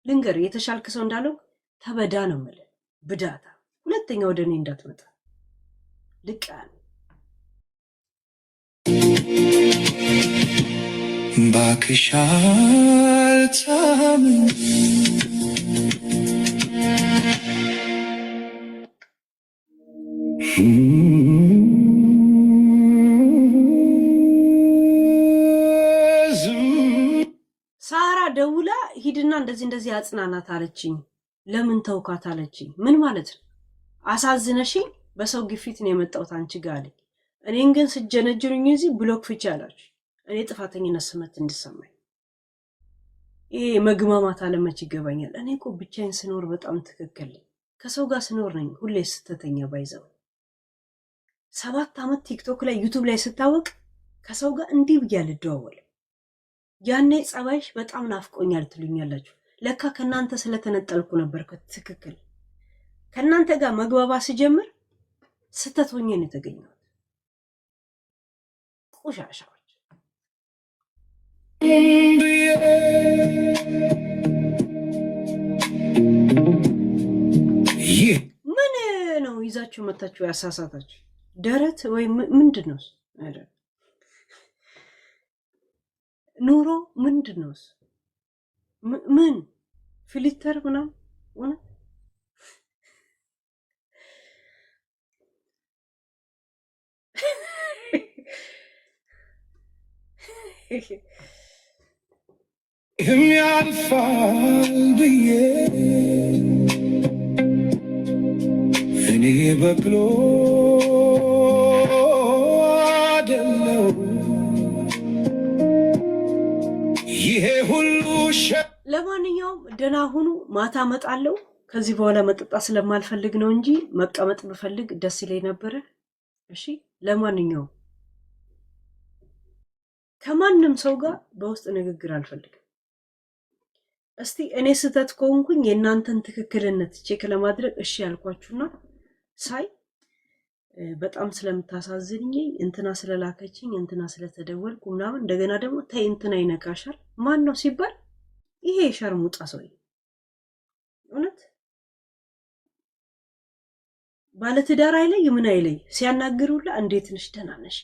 ልንገር የተሻልክ ሰው እንዳለው ተበዳ ነው የምልህ። ብዳታ ሁለተኛ ወደ እኔ እንዳትመጣ ልቃን ባክሻል ታምን ሳራ ደውላ ሂድና እንደዚህ አጽናናት አለችኝ። ለምን ተውካት አለችኝ። ምን ማለት ነው? አሳዝነሽኝ በሰው ግፊት ነው የመጣሁት አንቺ ጋር አለኝ። እኔን ግን ስጀነጅሩኝ እዚህ ብሎክ ፍቺ አላችሁ። እኔ ጥፋተኝነት ስሜት እንድሰማኝ ይሄ መግማማት አለመች ይገባኛል። እኔ እኮ ብቻዬን ስኖር በጣም ትክክል ነኝ። ከሰው ጋር ስኖር ነኝ ሁሌ ስተተኛ ባይዘው 7 ዓመት ቲክቶክ ላይ ዩቲዩብ ላይ ስታወቅ ከሰው ጋር እንዲህ ብዬ አልደዋወልም። ያኔ ጸባይሽ በጣም ናፍቆኛል ትሉኛላችሁ። ለካ ከናንተ ስለተነጠልኩ ነበር። ትክክል ከናንተ ጋር መግባባት ሲጀምር ስተት ሆኜ ነው የተገኘሁት። ቆሻሻዎች ምን ነው ይዛችሁ መታችሁ ያሳሳታችሁ? ደረት ወይ ምንድነው? ኑሮ ምንድነው? ምን ፊልተር ምናምን ሆነ? ያልፋል ብዬ እኔ በቅሎ አይደለው ይሄ ሁሉ ለማንኛውም ደህና ሁኑ። ማታ እመጣለሁ። ከዚህ በኋላ መጠጣት ስለማልፈልግ ነው እንጂ መቀመጥ ብፈልግ ደስ ይለኝ ነበረ። እሺ ለማንኛውም ከማንም ሰው ጋር በውስጥ ንግግር አልፈልግም። እስቲ እኔ ስህተት ከሆንኩኝ የእናንተን ትክክልነት ቼክ ለማድረግ እሺ ያልኳችሁና ሳይ በጣም ስለምታሳዝንኝ እንትና ስለላከችኝ እንትና ስለተደወልኩ ምናምን እንደገና ደግሞ ተይ እንትና ይነካሻል ማን ነው ሲባል ይሄ ሸርሙጣ ሰው እውነት ባለትዳር አይለይ ምን አይለይ ሲያናግሩላ እንዴት ነሽ ደህና ነሽ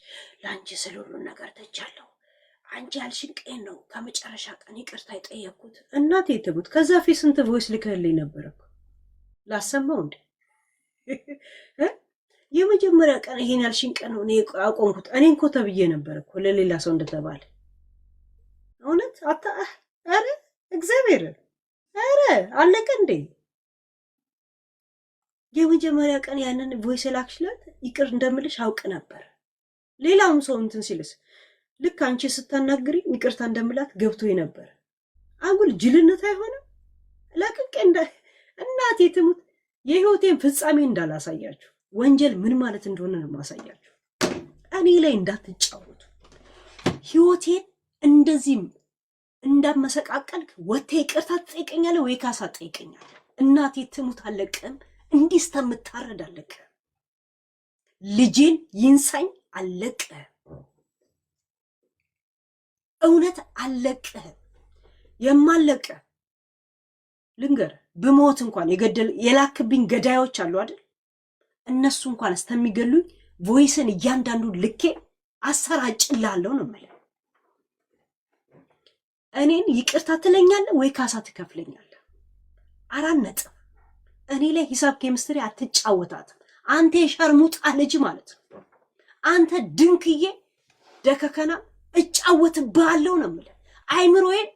ላንቺ ስለሁሉ ነገር ተቻለው አንቺ ያልሽን ቀን ነው ከመጨረሻ ቀን ይቅርታ የጠየቅኩት እናቴ ትሙት ከዛ ፊት ስንት ቮይስ ልከልኝ ነበርኩ ላሰማው እንዴ የመጀመሪያ ቀን ይሄን ያልሽን ቀን ነው እኔ አቆምኩት እኔ እንኳን ተብዬ ነበርኩ ለሌላ ሰው እንደተባለ እውነት አረ እግዚአብሔር አረ አለቀ እንዴ የመጀመሪያ ቀን ያንን ቮይስ ላክሽላት ይቅር እንደምልሽ አውቅ ነበር ሌላውም ሰው እንትን ሲልስ ልክ አንቺ ስታናግሪ ይቅርታ እንደምላት ገብቶኝ ነበር አጉል ጅልነት አይሆንም ለቅቄ እናቴ ትሙት የህይወቴን ፍጻሜ እንዳላሳያችሁ ወንጀል ምን ማለት እንደሆነ ነው ማሳያችሁ እኔ ላይ እንዳትጫወቱ ህይወቴን እንደዚህ እንዳመሰቃቀልክ ወቴ ይቅርታ ትጠይቀኛለህ ወይ ካሳ ትጠይቀኛለህ እናቴ ትሙት አለቀም እንዲስተምታረድ አለቀ ልጄን ይንሳኝ አለቀ እውነት አለቀ የማለቀ ልንገር ብሞት እንኳን የላክብኝ ገዳዮች አሉ አይደል እነሱ እንኳን አስተሚገሉኝ ቮይስን እያንዳንዱ ልኬ አሰራጭላለሁ ነው ማለት እኔን ይቅርታ ትለኛለህ ወይ ካሳ ትከፍለኛለህ 4 ነጥብ እኔ ላይ ሂሳብ ኬሚስትሪ አትጫወታትም አንተ የሸርሙጣ ልጅ ማለት ነው አንተ ድንክዬ ደከከና እጫወትብሃለሁ ነው ማለት አይምሮዬን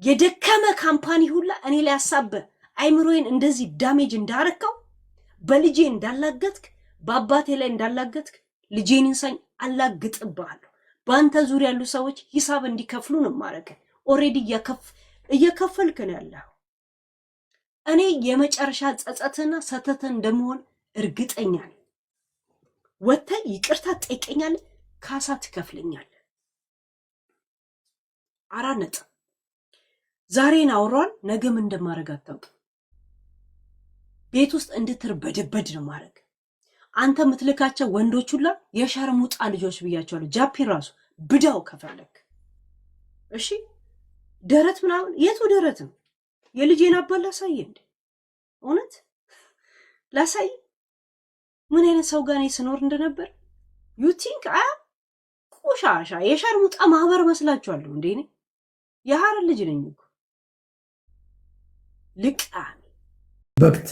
የደከመ ካምፓኒ ሁላ እኔ ላይ ያሳበ አይምሮዬን እንደዚህ ዳሜጅ እንዳረከው በልጄ እንዳላገጥክ በአባቴ ላይ እንዳላገጥክ ልጄን እንሳኝ አላግጥብሃለሁ በአንተ ዙሪያ ያሉ ሰዎች ሂሳብ እንዲከፍሉ ነው ማረከ ኦሬዲ እየከፈልክ ነው ያለው እኔ የመጨረሻ ጸጸትና ሰተተ እንደመሆን እርግጠኛ ነኝ ወተህ ይቅርታ ጠይቀኛለህ ካሳ ትከፍለኛለህ 4 ነጥብ ዛሬን አውሯን ነገም እንደማረግ አታውቅ ቤት ውስጥ እንድትርበደበድ ነው ማረግ አንተ ምትልካቸው ወንዶች ሁላ የሸርሙጣ ልጆች ብያቸዋለሁ ጃፒ ራሱ ብዳው ከፈለክ እሺ ደረት ምናምን የቱ ደረት ነው የልጄን አባት ላሳይ እንዴ? እውነት ላሳይ? ምን አይነት ሰው ጋር ስኖር እንደነበር ዩ ቲንክ ቆሻሻ የሸርሙጣ ማህበር መስላችኋለሁ እንዴ? እኔ የሐረር ልጅ ነኝ እኮ ልቃሚ በክት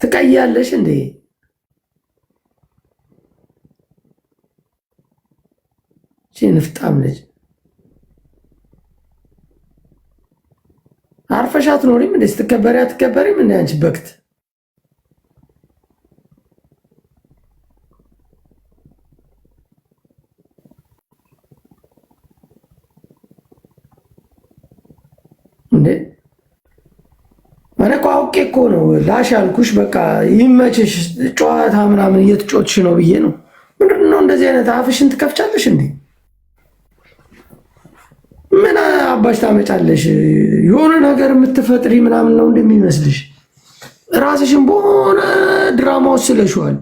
ትቀያለሽ እንዴ? ንፍጣም ልጅ አርፈሽ አትኖሪም እንዴ? ስትከበሪ አትከበሪም እንዴ አንቺ በክት? እንዴ እኔ እኮ አውቄ እኮ ነው ላሽ ያልኩሽ። በቃ ይመችሽ፣ ጨዋታ ምናምን እየተጮትሽ ነው ብዬ ነው። ምንድን ነው እንደዚህ አይነት አፍሽን ትከፍቻለሽ እንዴ? ምን አባሽ ታመጫለሽ? የሆነ ነገር የምትፈጥሪ ምናምን ነው እንደሚመስልሽ። ራስሽን በሆነ ድራማ ውስጥ ስለሽዋል።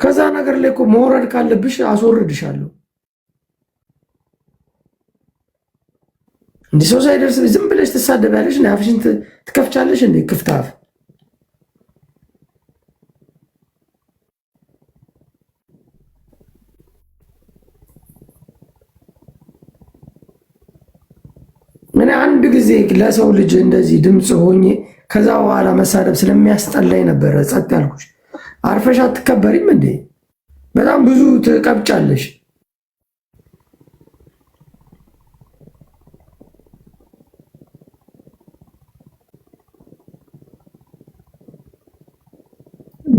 ከዛ ነገር ላይ እኮ መውረድ ካለብሽ አስወርድሻለሁ። እንዲህ ሰው ሳይደርስ ዝም ብለሽ ትሳደቢያለሽ እና አፍሽን ትከፍቻለሽ እንዴ? ክፍት አፍ ምን አንድ ጊዜ ለሰው ልጅ እንደዚህ ድምፅ ሆኜ ከዛ በኋላ መሳደብ ስለሚያስጠላኝ ነበረ ጸጥ ያልኩሽ። አርፈሽ አትከበሪም እንዴ? በጣም ብዙ ትቀብጫለሽ።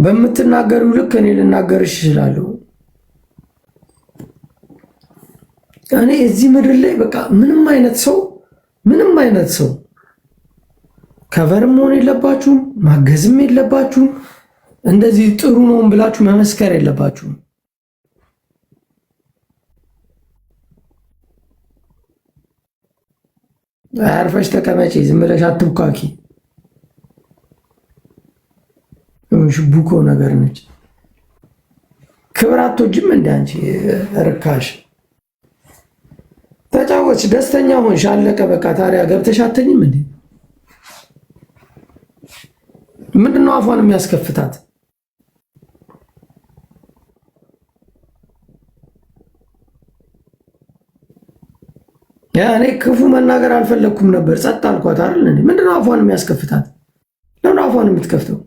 በምትናገሪው ልክ እኔ ልናገርሽ እችላለሁ። እኔ እዚህ ምድር ላይ በቃ ምንም አይነት ሰው ከቨርም መሆን የለባችሁም፣ ማገዝም የለባችሁም፣ እንደዚህ ጥሩ ነው ብላችሁ መመስከር የለባችሁም። አርፈሽ ተቀመጪ፣ ዝም ብለሽ አትብኳኪ። ሽቡኮ ነገር ነች። ክብር አትወጂም እንደ አንቺ ርካሽ። ተጫወች፣ ደስተኛ ሆንሽ፣ አለቀ በቃ። ታዲያ ገብተሽ አተኝም እንዴ? ምንድነው አፏን የሚያስከፍታት? እኔ ክፉ መናገር አልፈለኩም ነበር፣ ጸጥ አልኳት አይደል እንዴ? ምንድነው አፏን የሚያስከፍታት? ለምን አፏን የምትከፍተው?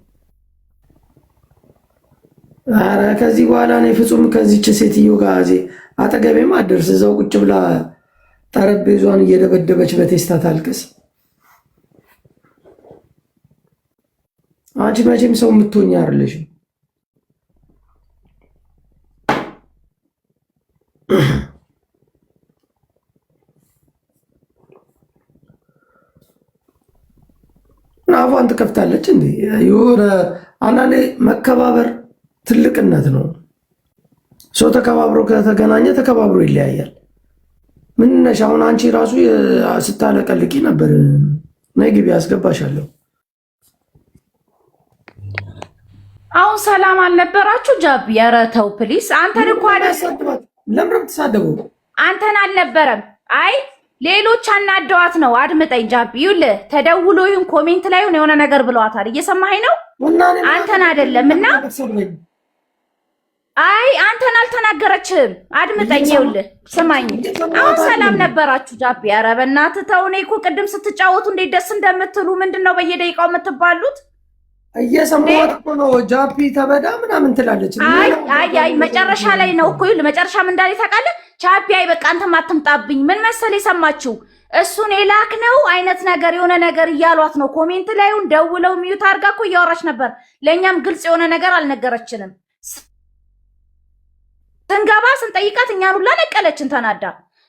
አረ ከዚህ በኋላ እኔ ፍጹም ከዚች ሴትዮ ጋር አጠገቤም አደርስ። እዛው ቁጭ ብላ ጠረጴዛዋን እየደበደበች በቴስታ ታልቅስ። አንቺ መቼም ሰው የምትሆኝ አይደለሽም። አፏን ትከፍታለች እንዴ? የሆነ አንዳንዴ መከባበር ትልቅነት ነው። ሰው ተከባብሮ ከተገናኘ ተከባብሮ ይለያያል። ምን ነሽ አሁን? አንቺ ራሱ ስታለቀልቂ ነበር። ነይ ግቢ፣ አስገባሻለሁ። አሁን ሰላም አልነበራችሁ? ጃቢ ኧረ ተው ፕሊስ። አንተን እኮ ለምን ተሳደቡ? አንተን አልነበረም። አይ ሌሎች አናደዋት ነው። አድምጠኝ ጃቢ፣ ይኸውልህ ተደውሎ ይሁን ኮሜንት ላይ ይሁን የሆነ ነገር ብለዋታል። እየሰማኸኝ ነው? አንተን አይደለም እና አይ አንተን አልተናገረችም። አድምጠኝ፣ ይኸውልህ ስማኝ። አሁን ሰላም ነበራችሁ? ጃቢ ኧረ በእናትህ ተው። እኔ እኮ ቅድም ስትጫወቱ እንዴት ደስ እንደምትሉ ምንድነው በየደቂቃው የምትባሉት? እየሰማሁት እኮ ነው። ጃፒ ተበዳ ምናምን ትላለች። አይ መጨረሻ ላይ ነው እኮ ይኸውልህ፣ መጨረሻ ምን እንዳለኝ ታውቃለህ? ቻፒ አይ በቃ አንተም አትምጣብኝ። ምን መሰለህ የሰማችው እሱን የላክ ነው አይነት ነገር የሆነ ነገር እያሏት ነው። ኮሜንት ላይውን ደውለው ሚዩት አድርጋ እኮ እያወራች ነበር። ለእኛም ግልጽ የሆነ ነገር አልነገረችንም። ስንገባ ስንጠይቃት እኛን ሁላ ነቀለችን ተናዳ።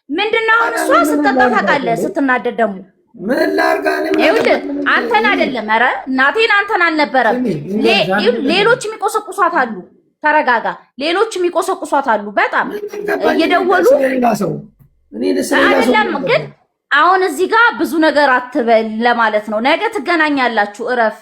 ምንድነው አሁን እሷ ስትጠጣ ታውቃለህ? ስትናደድ ደግሞ ምን ላርጋ ነው? ይኸውልህ አንተን አይደለም፣ ኧረ እናቴን አንተን አልነበረም። ሌሎች የሚቆሰቁሷት አሉ። ተረጋጋ። ሌሎች የሚቆሰቁሷት አሉ። በጣም እየደወሉ አይደለም ግን አሁን እዚህ ጋር ብዙ ነገር አትበል ለማለት ነው። ነገ ትገናኛላችሁ። እረፍ።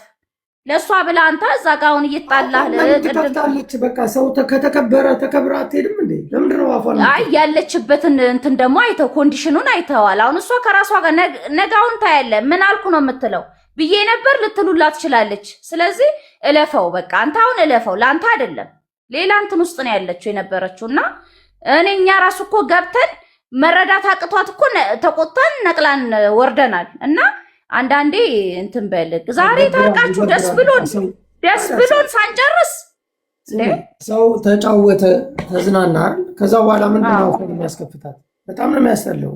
ለእሷ ብለህ አንተ እዛ ጋር አሁን እየጣላህ ለቅድም በቃ ሰው ከተከበረ ተከብራ አትሄድም እንዴ? ለምንድን ነው አፏን? አይ ያለችበትን እንትን ደግሞ አይተው ኮንዲሽኑን አይተዋል። አሁን እሷ ከራሷ ጋር ነጋውን ታያለ ምን አልኩ ነው የምትለው ብዬ ነበር ልትሉላ ትችላለች። ስለዚህ እለፈው በቃ አንተ አሁን እለፈው፣ ለአንተ አይደለም ሌላ እንትን ውስጥ ነው ያለችው የነበረችው። እና እኛ ራሱ እኮ ገብተን መረዳት አቅቷት እኮ ተቆጣን ነቅላን ወርደናል። እና አንዳንዴ እንትን በልግ ዛሬ ታርቃችሁ ደስ ብሎን ሳንጨርስ ሰው ተጫወተ ተዝናና፣ ከዛ በኋላ ምንድን ነው የሚያስከፍታት? በጣም ነው የሚያስጠላው።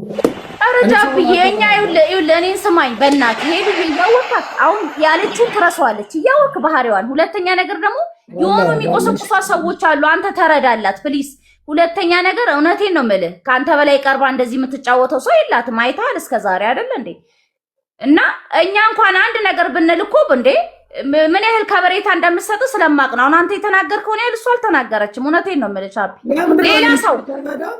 አረጃብዬ እኛ ይኸውልህ እኔን ስማኝ በእናትህ ሄዱ እያወቅህ አሁን ያለችውን ትረሳዋለች እያወቅህ ባህሪዋን። ሁለተኛ ነገር ደግሞ የሆኑ የሚቆሰቁሷ ሰዎች አሉ፣ አንተ ተረዳላት ፕሊስ። ሁለተኛ ነገር እውነቴን ነው የምልህ ከአንተ በላይ ቀርባ እንደዚህ የምትጫወተው ሰው የላትም። አይተሃል እስከ ዛሬ አይደለ እንዴ? እና እኛ እንኳን አንድ ነገር ብንል እኮ እንዴ ምን ያህል ከበሬታ እንደምትሰጥ ስለማቅ ነው። አንተ የተናገርከው ነው እሷ አልተናገረችም። እውነቴን ነው የምልሽ አቢ። ሌላ ሰው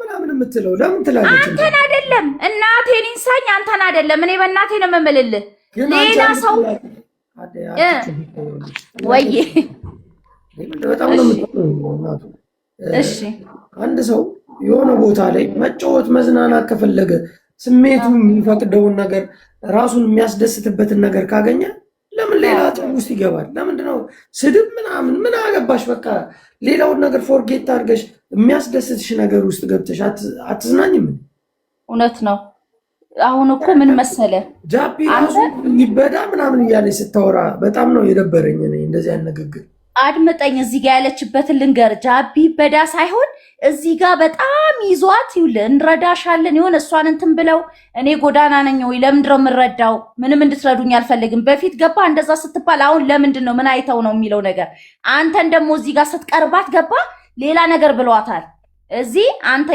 ምናምን የምትለው ለምን ትላለች? አንተን አይደለም እናቴን እንሳኝ አንተን አይደለም እኔ በእናቴ ነው የምምልልህ። ሌላ ሰው ወይ በጣም ነው የምትናቱ። እሺ አንድ ሰው የሆነ ቦታ ላይ መጫወት መዝናናት ከፈለገ ስሜቱ የሚፈቅደውን ነገር ራሱን የሚያስደስትበትን ነገር ካገኘ ለምን ሌላ ጥሩ ውስጥ ይገባል? ለምንድነው ስድብ ምናምን ምን አገባሽ? በቃ ሌላውን ነገር ፎርጌት አድርገሽ የሚያስደስትሽ ነገር ውስጥ ገብተሽ አትዝናኝም? እውነት ነው። አሁን እኮ ምን መሰለ ጃፒ ራሱ ይበዳ ምናምን እያለች ስታወራ በጣም ነው የደበረኝ እንደዚህ አይነት ንግግር። አድምጠኝ፣ እዚህ ጋር ያለችበትን ልንገር። ጃቢ በዳ ሳይሆን እዚህ ጋር በጣም ይዟት ይኸውልህ እንረዳሻለን የሆነ እሷን እንትን ብለው እኔ ጎዳና ነኝ ወይ ለምንድን ነው የምንረዳው? ምንም እንድትረዱኝ አልፈልግም። በፊት ገባ እንደዛ ስትባል አሁን ለምንድን ነው ምን አይተው ነው የሚለው ነገር። አንተን ደግሞ እዚህ ጋር ስትቀርባት ገባ ሌላ ነገር ብለዋታል። እዚህ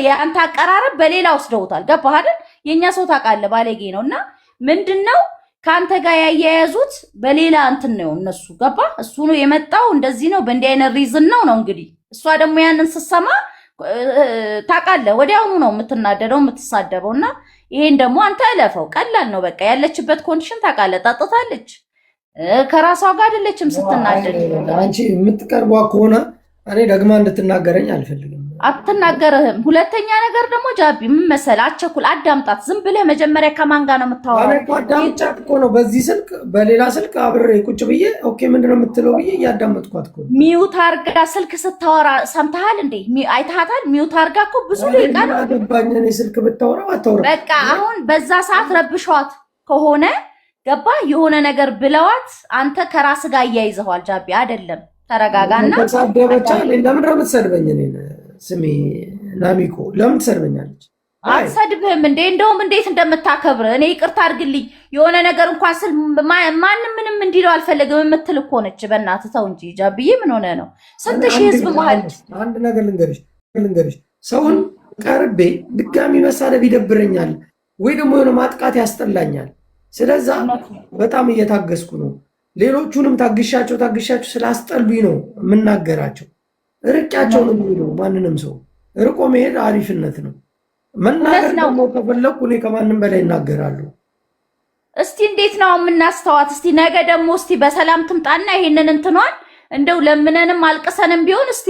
የአንተ አቀራረብ በሌላ ወስደውታል። ገባህ አይደል? የኛ ሰው ታውቃለህ ባለጌ ነው። እና ምንድነው ከአንተ ጋር ያያያዙት በሌላ እንትን ነው እነሱ። ገባ እሱ ነው የመጣው እንደዚህ ነው በእንዲህ አይነት ሪዝን ነው እንግዲህ። እሷ ደግሞ ያንን ስትሰማ ታውቃለህ ወዲያውኑ ነው የምትናደደው የምትሳደበው። እና ይሄን ደግሞ አንተ እለፈው፣ ቀላል ነው በቃ። ያለችበት ኮንዲሽን ታውቃለህ፣ ጠጥታለች፣ ከራሷ ጋር አይደለችም ስትናደድ። አንቺ የምትቀርቧ ከሆነ እኔ ደግማ እንድትናገረኝ አልፈልግም። አትናገርህም። ሁለተኛ ነገር ደግሞ ጃቢ ምን መሰለህ አቸኩል፣ አዳምጣት ዝም ብለህ መጀመሪያ ከማን ጋር ነው የምታወራው? እኔ አዳምጫት እኮ ነው በዚህ ስልክ በሌላ ስልክ አብሬ ቁጭ ብዬ ኦኬ ምንድነው የምትለው ብዬ እያዳመጥኳት እኮ። ሚውት አርጋ ስልክ ስታወራ ሰምተሃል እንዴ? አይተሃታል? ሚውት አርጋ እኮ ብዙ ደቂቃ ነው አገባኝ። እኔ ስልክ ብታወራው አታወራ በቃ። አሁን በዛ ሰዓት ረብሿት ከሆነ ገባ የሆነ ነገር ብለዋት አንተ ከራስ ጋር እያይዘዋል። ጃቢ አይደለም ተረጋጋና። ተሳደበቻ ለምን ነው የምትሰድበኝ? እኔ ስሜ ናሚኮ ለምን ትሰድበኛለች? አትሰድብህም እንዴ? እንደውም እንዴት እንደምታከብር እኔ ይቅርታ አድርግልኝ የሆነ ነገር እንኳን ስል ማንም ምንም እንዲለው አልፈለግም የምትል እኮ ነች። በእናትህ ተው እንጂ ጃብዬ ምን ሆነ ነው? ስንት ሺህ ህዝብ መሀል አንድ ነገር ልንገርሽ፣ ሰውን ቀርቤ ድጋሚ መሳደብ ይደብረኛል ወይ ደግሞ የሆነ ማጥቃት ያስጠላኛል። ስለዛ በጣም እየታገስኩ ነው። ሌሎቹንም ታግሻቸው ስላስጠሉኝ ነው የምናገራቸው። ርቄያቸው ነው የሚሄደው። ማንንም ሰው ርቆ መሄድ አሪፍነት ነው። መናገር ደግሞ ከፈለኩ እኔ ከማንም በላይ እናገራሉ። እስቲ እንዴት ነው የምናስተዋት? እስቲ ነገ ደግሞ እስቲ በሰላም ትምጣና ይሄንን እንትኗን እንደው ለምነንም አልቅሰንም ቢሆን እስቲ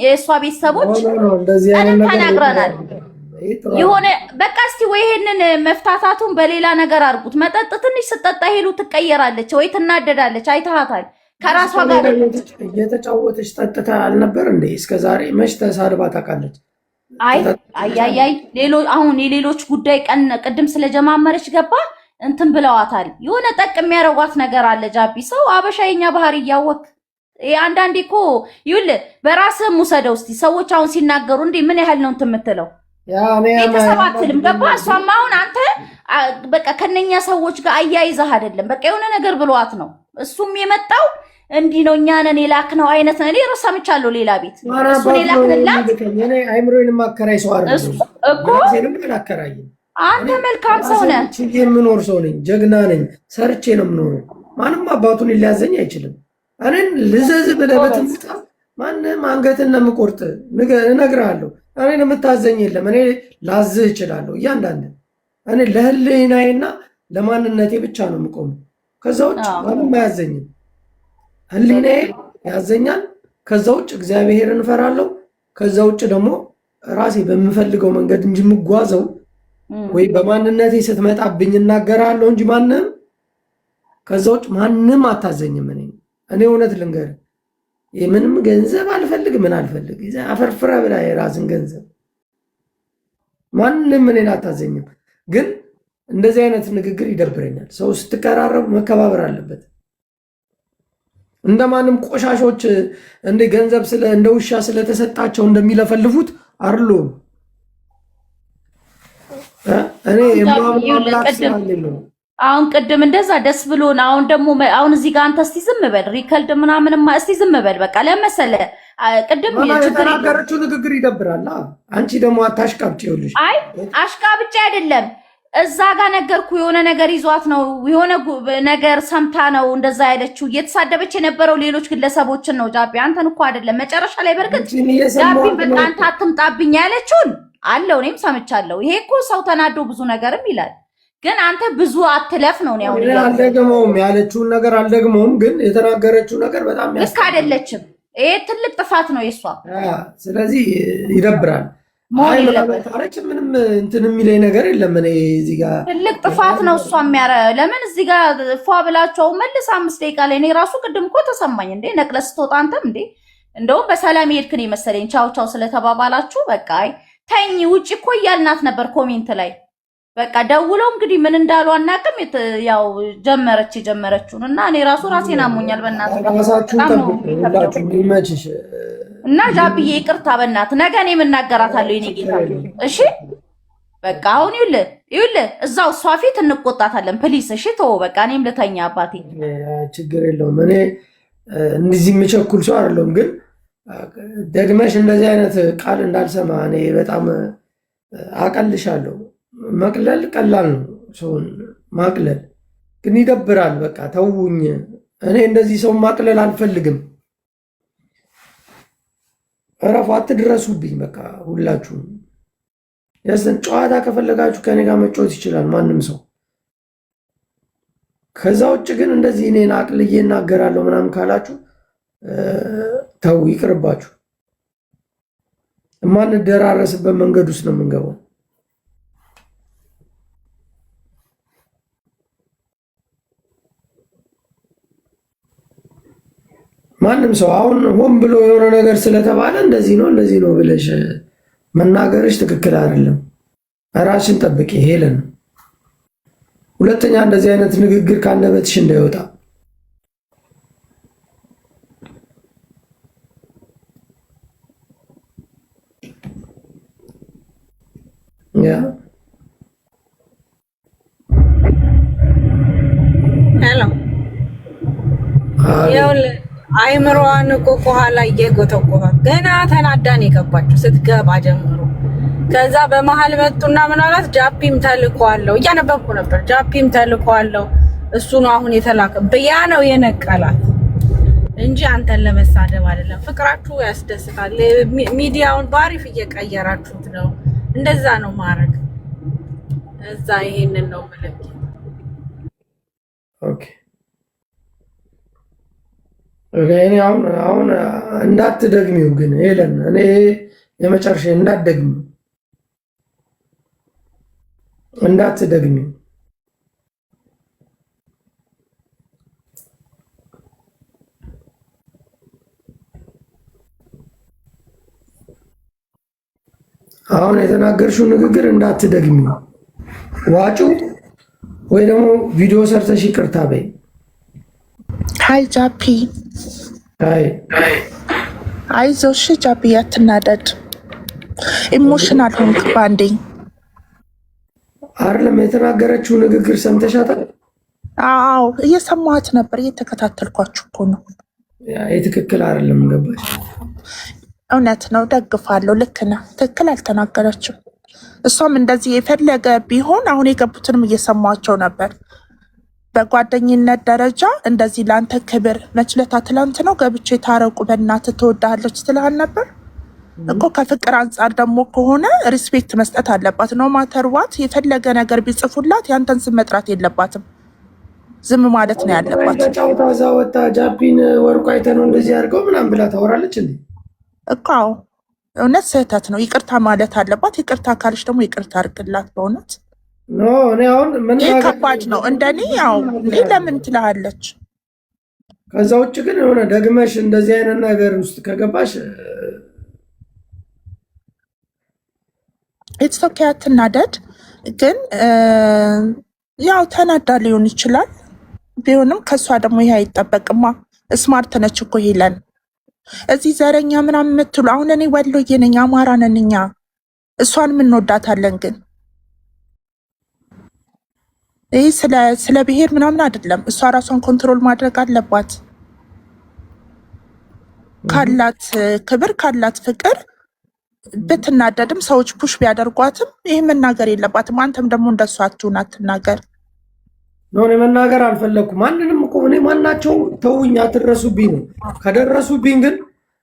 የእሷ ቤተሰቦች ተናግረናል የሆነ በቃ እስቲ ወይ ይሄንን መፍታታቱን በሌላ ነገር አድርጉት። መጠጥ ትንሽ ስጠጣ ሄሉ ትቀየራለች ወይ ትናደዳለች። አይተሃታል? ከራሷ ጋር እየተጫወተች ጠጥታ አልነበር እንዴ? እስከዛሬ መች ተሳድባ ታውቃለች? አይ አሁን የሌሎች ጉዳይ ቀን ቅድም ስለጀማመረች ገባ እንትን ብለዋታል። የሆነ ጠቅ የሚያረጓት ነገር አለ። ጃቢ ሰው አበሻ የኛ ባህሪ እያወቅ አንዳንዴ እኮ ይኸውልህ በራስህም ውሰደው እስቲ። ሰዎች አሁን ሲናገሩ እንዴ ምን ያህል ነው እንትን የምትለው? ቤተሰብ አትልም። ገባ እሷም አሁን አንተ በቃ ከነኛ ሰዎች ጋር አያይዘህ አይደለም በቃ የሆነ ነገር ብሏት ነው እሱም የመጣው እንዲህ ነው እኛ ነን የላክነው አይነት ነው። እኔ ረሳምቻለሁ ሌላ ቤት እሱን የላክንላት እኔ አይምሮዬን ማከራይ ሰው አይደለም እኮ አንተ መልካም ሰው ነህ። የምኖር ሰው ነኝ፣ ጀግና ነኝ፣ ሰርቼ ነው የምኖረው። ማንም አባቱን ሊያዘኝ አይችልም። እኔን ልዘዝ ብለህ በትምጣ ማንም አንገትን ነው የምቆርጥ እነግርሃለሁ። እኔን የምታዘኝ የለም። እኔ ላዝህ እችላለሁ እያንዳንድ እኔ ለህሊናዬና ለማንነቴ ብቻ ነው የምቆመው። ከዛ ውጭ ማንም አያዘኝም። ህሊናዬ ያዘኛል። ከዛ ውጭ እግዚአብሔርን እፈራለሁ። ከዛ ውጭ ደግሞ ራሴ በምፈልገው መንገድ እንጂ የምጓዘው ወይ በማንነቴ ስትመጣብኝ እናገራለሁ እንጂ ማንም ከዛ ውጭ ማንም አታዘኝም። እኔ እውነት ልንገር ምንም ገንዘብ አልፈልግ ምን አልፈልግ አፈርፍረ ብላ የራስን ገንዘብ ማንም እኔን አታዘኝም። ግን እንደዚህ አይነት ንግግር ይደብረኛል። ሰው ስትቀራረቡ መከባበር አለበት። እንደማንም ቆሻሾች እንደ ገንዘብ እንደ ውሻ ስለተሰጣቸው እንደሚለፈልፉት አርሎ እኔ የማምላክ ስላለኝ ነው። አሁን ቅድም እንደዛ ደስ ብሎን አሁን እዚህ ጋር አንተ እስቲ ዝም በል ሪከልድ ምናምንማ እስቲ ዝም በል በቃ ለመሰለ ቅድም የተናገረችው ንግግር ይደብራል። አንቺ ደግሞ አታሽቃብጪ። ይኸውልሽ አይ አሽቃብጪ አይደለም እዛ ጋር ነገርኩ የሆነ ነገር ይዟት ነው የሆነ ነገር ሰምታ ነው እንደዛ ያለችው። እየተሳደበች የነበረው ሌሎች ግለሰቦችን ነው። ጃፒ አንተን እኮ አይደለም። መጨረሻ ላይ በርግጥ ጃፒ በቃ አንተ አትምጣብኝ ያለችውን አለው እኔም ሰምቻለሁ። ይሄ እኮ ሰው ተናዶ ብዙ ነገርም ይላል። ግን አንተ ብዙ አትለፍ ነው ነው አልደግመውም ያለችውን ነገር አልደግመውም። ግን የተናገረችው ነገር በጣም ልክ አይደለችም። ይሄ ትልቅ ጥፋት ነው የሷ። ስለዚህ ይደብራል። ምንም እንትን የሚለኝ ነገር የለም። እኔ እዚህ ጋር ትልቅ ጥፋት ነው እሷ ለምን እዚህ ጋር ፏ ብላቸው መልስ 5 ደቂቃ ላይ እኔ ራሱ ቅድም እኮ ተሰማኝ እንዴ ነቅለስ ስትወጣ አንተም እንዴ እንደውም በሰላም ሄድክን መሰለኝ ቻው ቻው ስለተባባላችሁ በቃ ተኝ ውጪ እኮ እያልናት ነበር ኮሜንት ላይ በቃ ደውለው እንግዲህ ምን እንዳሉ አናውቅም። ያው ጀመረችውን እና እኔ ራሱ ራሴን አሞኛል። በእናትህ ይመችሽ እና ጃፒዬ ይቅርታ በእናትህ ነገ እኔ የምናገራታለሁ የኔ ጌታ። እሺ በቃ አሁን ይኸውልህ እዛው እሷ ፊት እንቆጣታለን ፕሊስ። እሺ ተወው በቃ እኔም ልተኛ አባቴ። ችግር የለውም። እኔ እንደዚህ የምቸኩል ሰው አይደለሁም። ግን ደግመሽ እንደዚህ አይነት ቃል እንዳልሰማ እኔ በጣም አቀልሻለሁ። መቅለል ቀላል ነው፣ ሰውን ማቅለል ግን ይደብራል። በቃ ተውኝ። እኔ እንደዚህ ሰው ማቅለል አልፈልግም። እረፉ፣ አትድረሱብኝ። በቃ ሁላችሁም ያሰን ጨዋታ ከፈለጋችሁ ከኔ ጋር መጫወት ይችላል ማንም ሰው። ከዛ ውጭ ግን እንደዚህ እኔን አቅልዬ እናገራለሁ ምናምን ካላችሁ ተው፣ ይቅርባችሁ። የማንደራረስበት መንገድ ውስጥ ነው የምንገባው። ማንም ሰው አሁን ሆን ብሎ የሆነ ነገር ስለተባለ እንደዚህ ነው ብለሽ መናገርሽ ትክክል አይደለም። ራስሽን ጠብቂ ሄለን። ሁለተኛ እንደዚህ አይነት ንግግር ካንደበትሽ እንዳይወጣ። ሄሎ አይምሮዋን እኮ ከኋላ እየጎተጎታት ገና ተናዳን የገባችው ስትገባ ጀምሮ። ከዛ በመሀል መጡና ምን አላት? ጃፒም ተልኳለው። እያነበብኩ ነበር። ጃፒም ተልኳለው እሱ ነው አሁን የተላከ በያ ነው የነቀላት እንጂ አንተን ለመሳደብ አይደለም። ፍቅራችሁ ያስደስታል። ሚዲያውን ባሪፍ እየቀየራችሁት ነው። እንደዛ ነው ማድረግ። እዛ ይሄንን ነው ማለት ኦኬ። እኔ አሁን እንዳትደግሚው ግን ሄለን፣ እኔ የመጨረሻ እንዳትደግሚው። አሁን የተናገርሽው ንግግር እንዳትደግሚው። ዋጩ ወይ ደግሞ ቪዲዮ ሰርተሽ ይቅርታ በይ። ሃይ ጃፒ፣ አይዞሽ ጃፒ፣ አትናደድ። ኢሞሽናል ሆንክ ባንዴ። አይደለም የተናገረችው ንግግር ሰምተሻታል? አዎ እየሰማኋት ነበር፣ እየተከታተልኳችሁ እኮ ነው። ትክክል አይደለም፣ ገባሽ? እውነት ነው፣ ደግፋለሁ። ልክ ነህ፣ ትክክል አልተናገረችም። እሷም እንደዚህ የፈለገ ቢሆን አሁን የገቡትንም እየሰማቸው ነበር። በጓደኝነት ደረጃ እንደዚህ ለአንተ ክብር መችለታ ትላንት ነው ገብቼ ታረቁ በእናትህ ትወዳለች ትልሃል ነበር እኮ። ከፍቅር አንጻር ደግሞ ከሆነ ሪስፔክት መስጠት አለባት። ነው ማተርዋት የፈለገ ነገር ቢጽፉላት ያንተን ስም መጥራት የለባትም። ዝም ማለት ነው ያለባት። ጫውታ እዛ ወጣ ጃፒን ወርቁ አይተህ ነው እንደዚህ አድርገው ምናምን ብላ ታወራለች እንዴ? እኮ እውነት ስህተት ነው። ይቅርታ ማለት አለባት። ይቅርታ ካለች ደግሞ ይቅርታ አድርግላት። በእውነት ኖ እኔ አሁን ምን ይህ ከባድ ነው። እንደኔ ያው እንዴ ለምን ትልሃለች? ከዛ ውጭ ግን የሆነ ደግመሽ እንደዚህ አይነት ነገር ውስጥ ከገባሽ ኢትስ ኦኬ አትናደድ። ግን ያው ተናዳ ሊሆን ይችላል። ቢሆንም ከእሷ ደግሞ ይሄ አይጠበቅማ። ስማርት ነች እኮ ሄለን። እዚህ ዘረኛ ምናምን የምትሉ አሁን እኔ ወሎዬ ነኝ፣ አማራ ነን እኛ። እሷን እንወዳታለን። ግን ይህ ስለ ብሔር ምናምን አይደለም። እሷ ራሷን ኮንትሮል ማድረግ አለባት። ካላት ክብር ካላት ፍቅር ብትናደድም ሰዎች ፑሽ ቢያደርጓትም ይህ መናገር የለባትም። አንተም ደግሞ እንደሱ አትሁን፣ አትናገር። እኔ መናገር አልፈለኩም። ማንንም እኮ እኔ ማናቸው ተውኝ፣ አትድረሱብኝ ነው። ከደረሱብኝ ግን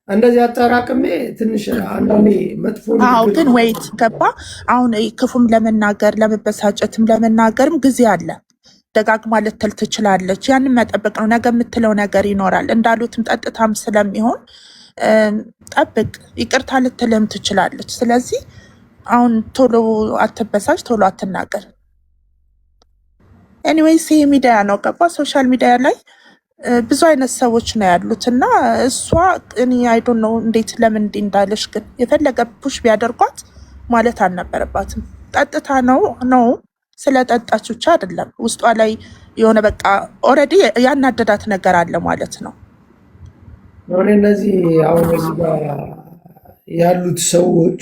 እንደዚህ አጠራቅሜ ትንሽ አንዳንዴ መጥፎ ግን ወይት ገባ። አሁን ክፉም ለመናገር ለመበሳጨትም ለመናገርም ጊዜ አለ። ደጋግማ ልትል ትችላለች። ያንን መጠበቅ ነው። ነገ የምትለው ነገር ይኖራል። እንዳሉትም ጠጥታም ስለሚሆን ጠብቅ። ይቅርታ ልትልም ትችላለች። ስለዚህ አሁን ቶሎ አትበሳጭ፣ ቶሎ አትናገር። ኤኒዌይስ ይህ ሚዲያ ነው ገባ። ሶሻል ሚዲያ ላይ ብዙ አይነት ሰዎች ነው ያሉት እና እሷ እኔ አይዶን ነው እንዴት ለምን እንዲህ እንዳለሽ። ግን የፈለገ ፑሽ ቢያደርጓት ማለት አልነበረባትም። ጠጥታ ነው ስለጠጣች ብቻ አይደለም። ውስጧ ላይ የሆነ በቃ ኦልሬዲ ያናደዳት ነገር አለ ማለት ነው። እነዚህ አሁን እዚህ ጋር ያሉት ሰዎች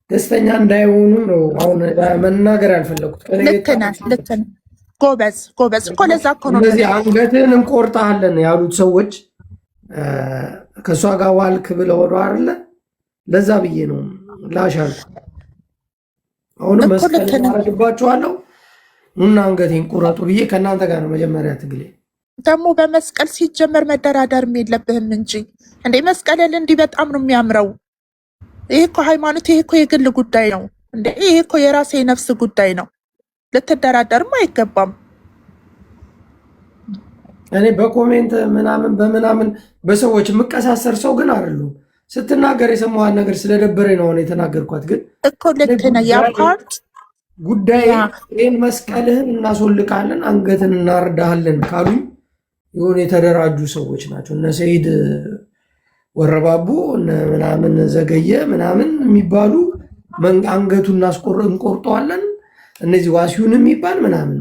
ደስተኛ እንዳይሆኑ ነው አሁን መናገር ያልፈለጉት። ልክ ነህ። ጎበዝ እኮ ለዛ እኮ ነው እነዚህ አንገትህን እንቆርጣለን ያሉት ሰዎች ከእሷ ጋር ዋልክ ብለው ወደ አይደለ ለዛ ብዬ ነው ላሻል። አሁንም መስቀል አደርግባችኋለሁ እና አንገቴን ቁረጡ ብዬ ከእናንተ ጋር ነው መጀመሪያ ትግሌ። ደግሞ በመስቀል ሲጀመር መደራደርም የለብህም እንጂ እንዴ መስቀልል እንዲህ በጣም ነው የሚያምረው። ይሄ እኮ ሃይማኖት፣ ይሄ እኮ የግል ጉዳይ ነው እንዴ። ይሄ እኮ የራሴ የነፍስ ጉዳይ ነው። ልትደራደርም አይገባም። እኔ በኮሜንት ምናምን በምናምን በሰዎች የምቀሳሰር ሰው ግን አይደለሁም። ስትናገር የሰማኋት ነገር ስለደበረኝ ነው የተናገርኳት። ግን እኮ ልክ ነህ። ያ ፓርት ጉዳይ ይህን መስቀልህን እናስወልቃለን አንገትን እናርዳሃለን ካሉኝ የሆነ የተደራጁ ሰዎች ናቸው። እነ ሰይድ ወረባቡ ምናምን ዘገየ ምናምን የሚባሉ አንገቱን እንቆርጠዋለን፣ እነዚህ ዋሲውን የሚባል ምናምን